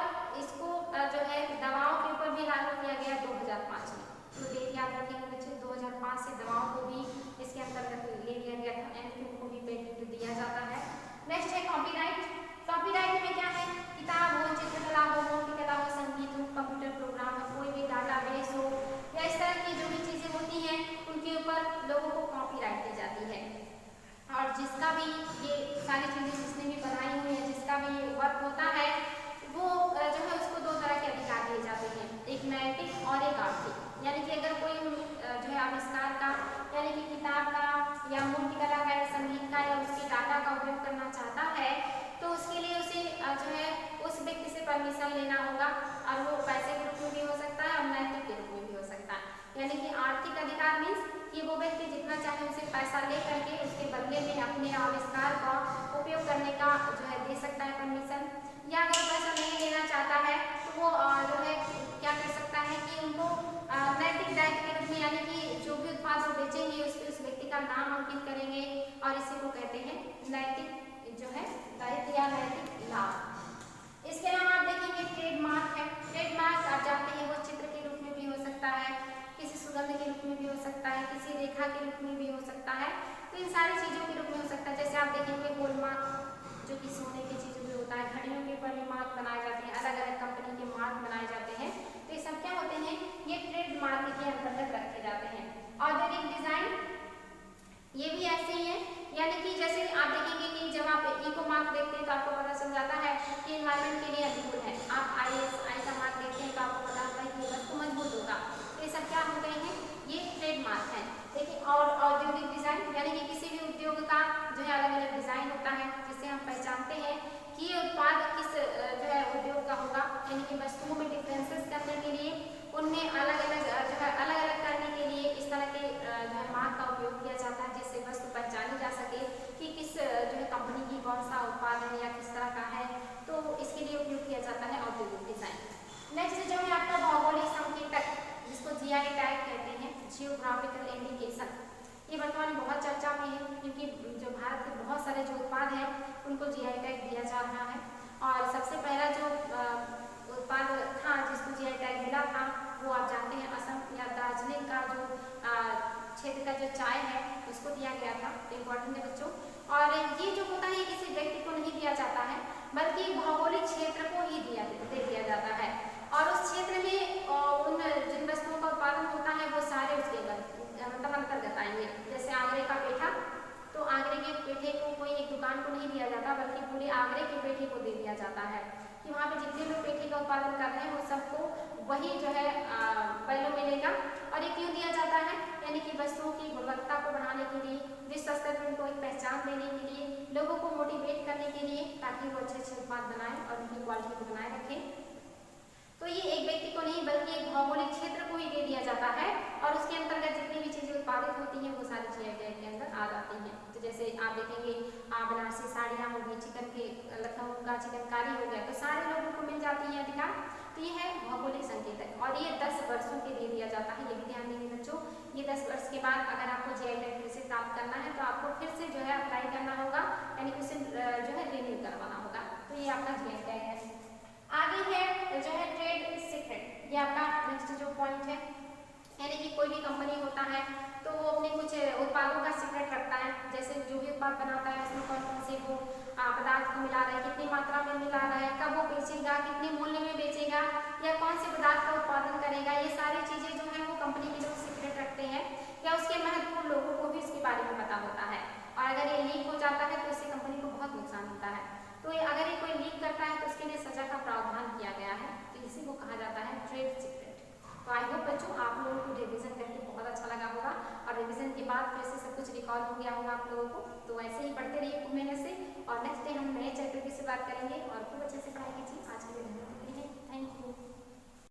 इसको जो है दवाओं के ऊपर भी लागू किया गया 2005 में। तो डेट याद रखेंगे बच्चे, 2005 से दवाओं को भी इसके अंतर्गत ले लिया गया था, यानी कि उनको भी पेटेंट दिया जाता है। नेक्स्ट है कॉपीराइट। कॉपीराइट में क्या है, किताब हो, चित्रकला हो, मूर्तिकला हो, संगीत हो, कंप्यूटर प्रोग्राम हो, कोई भी डाटाबेस हो, या इस तरह की जो भी चीज़ें होती हैं उनके ऊपर लोगों को कॉपीराइट दी जाती है। और जिसका भी ये सारी चीज़ें जिसने भी बनाई हुई है, जिसका भी ये वर्क होता है, वो जो है उसको 2 तरह के अधिकार दिए जाते हैं, एक नैतिक और एक आर्थिक। यानी कि अगर कोई जो है आविष्कार का यानी कि किताब का या मूर्तिकला का या संगीत का या उसके डाटा का उपयोग करना चाहता है तो उसके लिए उसे जो है उस व्यक्ति से परमिशन लेना होगा, और वो पैसे के रूप में भी हो सकता है और नैतिक के रूप में भी हो सकता है। यानी कि आर्थिक अधिकार मीन्स कि वो व्यक्ति जितना चाहे उसे पैसा ले करके उसके बदले में अपने आविष्कार का उपयोग करने का जो है दे सकता है परमिशन, या अगर पैसा नहीं लेना चाहता है तो वो जो है क्या कर सकता है कि उनको नैतिक दायित्व के रूप में, यानी कि जो भी उत्पाद वो बेचेंगे उस व्यक्ति का नाम अंकित करेंगे और इसी को कहते हैं नैतिक जो है दायित्व या नैतिक लाभ। इसके अलावा आप देखेंगे ट्रेडमार्क है। ट्रेडमार्क आप जानते हैं वो चित्र के रूप में भी हो सकता है, किसी सुगंध के रूप में भी हो सकता है, किसी रेखा के रूप में भी हो सकता है। तो इन सारी चीजों के रूप में हो सकता है। जैसे आप देखेंगे हॉलमार्क जो कि सोने की चीजों में होता है, घड़ियों के ऊपर भी मार्क बनाए जाते हैं, अलग अलग कंपनी के मार्क बनाए जाते हैं। तो ये सब क्या होते हैं, ये ट्रेडमार्क के अंतर्गत रखे जाते हैं। औद्योगिक डिजाइन ये भी ऐसे ही है, यानी कि जैसे आप देखेंगे कि जब आप इको मार्क देखते हैं तो आपको पता चल जाता है कि एनवायरमेंट के लिए अनुकूल है। आप ISI का मार्क देखते हैं तो आपको पता होता है कि ये वस्तु मजबूत होगा। तो ये सब क्या हो गए हैं, ये ट्रेडमार्क है। देखिए, और औद्योगिक डिजाइन यानी कि किसी भी उद्योग का जो है अलग अलग डिजाइन होता है, जिससे हम पहचानते हैं कि ये उत्पाद किस जो है उद्योग का होगा। यानी कि वस्तुओं में डिफरेंसेस करने के लिए, उनमें अलग अलग जो है अलग अलग करने के लिए इस तरह के जो है मार्क का उपयोग किया जाता है, जिससे वस्तु पहचानी जा सके कि किस जो है कंपनी की कौन सा उत्पाद है या किस तरह का है। तो इसके लिए उपयोग किया जाता है औद्योगिक डिजाइन। नेक्स्ट जो है आपका भौगोलिक संकेतक, जिसको GI टैग कहते हैं, जियोग्राफिकल इंडिकेशन। ये वर्तमान में बहुत चर्चा में है, क्योंकि जो भारत के बहुत सारे जो उत्पाद हैं उनको GI टैग दिया जा रहा है। और सबसे पहला जो उत्पाद था जिसको GI टैग मिला था वो आप जानते हैं असम या दार्जिलिंग का जो क्षेत्र का जो चाय है उसको दिया गया था। इम्पोर्टेंट है बच्चों। और ये जो होता है किसी व्यक्ति को नहीं दिया जाता है, बल्कि भौगोलिक क्षेत्र को ही दे दिया जाता है। और उस क्षेत्र में उन जिन वस्तुओं का उत्पादन होता है वो सारे उसके मतलब अंतर्गत आएंगे। जैसे आगरे का पेठा, तो आगरे के पेठे को कोई एक दुकान को नहीं दिया जाता, बल्कि पूरे आगरे के पेठे को दे दिया जाता है कि वहाँ पे जितने लोग पेठे का उत्पादन कर रहे हैं वो सबको वही जो है वैल्यू मिलेगा। और ये क्यों दिया जाता है, यानी कि वस्तुओं की गुणवत्ता को बढ़ाने के लिए, विश्व स्तर पर उनको एक पहचान देने के लिए, लोगों को मोटिवेट करने के लिए, ताकि वो अच्छे अच्छे उत्पाद बनाएं और उनकी क्वालिटी को बनाए रखें। तो ये एक व्यक्ति को नहीं बल्कि एक भौगोलिक क्षेत्र को ही दे दिया जाता है, और उसके अंतर्गत जितनी भी चीजें उत्पादित होती हैं वो सारी GI टैग के अंदर आ जाती हैं। तो जैसे आप देखेंगे बनारसी साड़ियाँ हो गई, चिकन के लखनऊ का चिकनकारी हो गया, तो सारे लोगों को मिल जाती है अधिकार। तो ये है भौगोलिक संकेतक, और ये 10 वर्षों के लिए दिया जाता है। ये भी ध्यान देंगे बच्चों, ये 10 वर्ष के बाद अगर आपको GI टैग फिर से प्राप्त करना है तो आपको फिर से जो है अप्लाई करना होगा, यानी कि उसे जो है रिन्यू करवाना होगा। तो ये आपका GI टैग है। आगे है जो है ट्रेड सीक्रेट, ये आपका नेक्स्ट जो पॉइंट है, यानी कि कोई भी कंपनी होता है तो वो अपने कुछ उत्पादों का सीक्रेट रखता है। जैसे जो भी उत्पाद बनाता है उसमें कौन कौन से वो पदार्थ को मिला रहा है, कितनी मात्रा में मिला रहा है, कब वो बेचेगा, कितने मूल्य में बेचेगा, या कौन से पदार्थ का उत्पादन करेगा, ये सारी चीजें जो है वो कंपनी के लोग सीक्रेट रखते हैं। या उसके महत्वपूर्ण लोगों को भी इसके बारे में पता होता है, और अगर ये लीक हो जाता है तो इससे कंपनी को बहुत नुकसान होता है। तो अगर ये कोई लीक करता है तो उसके लिए सजा का प्रावधान किया गया है। तो इसी को कहा जाता है ट्रेड सीक्रेट। तो आई होप बच्चों आप लोगों को रिवीजन करके बहुत अच्छा लगा होगा, और रिवीजन के बाद फिर से सब कुछ रिकॉल हो गया होगा आप लोगों को। तो ऐसे ही पढ़ते रहिए खूब मेहनत से, और नेक्स्ट डे हम नए चैप्टर की शुरुआत करेंगे, और खूब अच्छे से पढ़ाई कीजिए।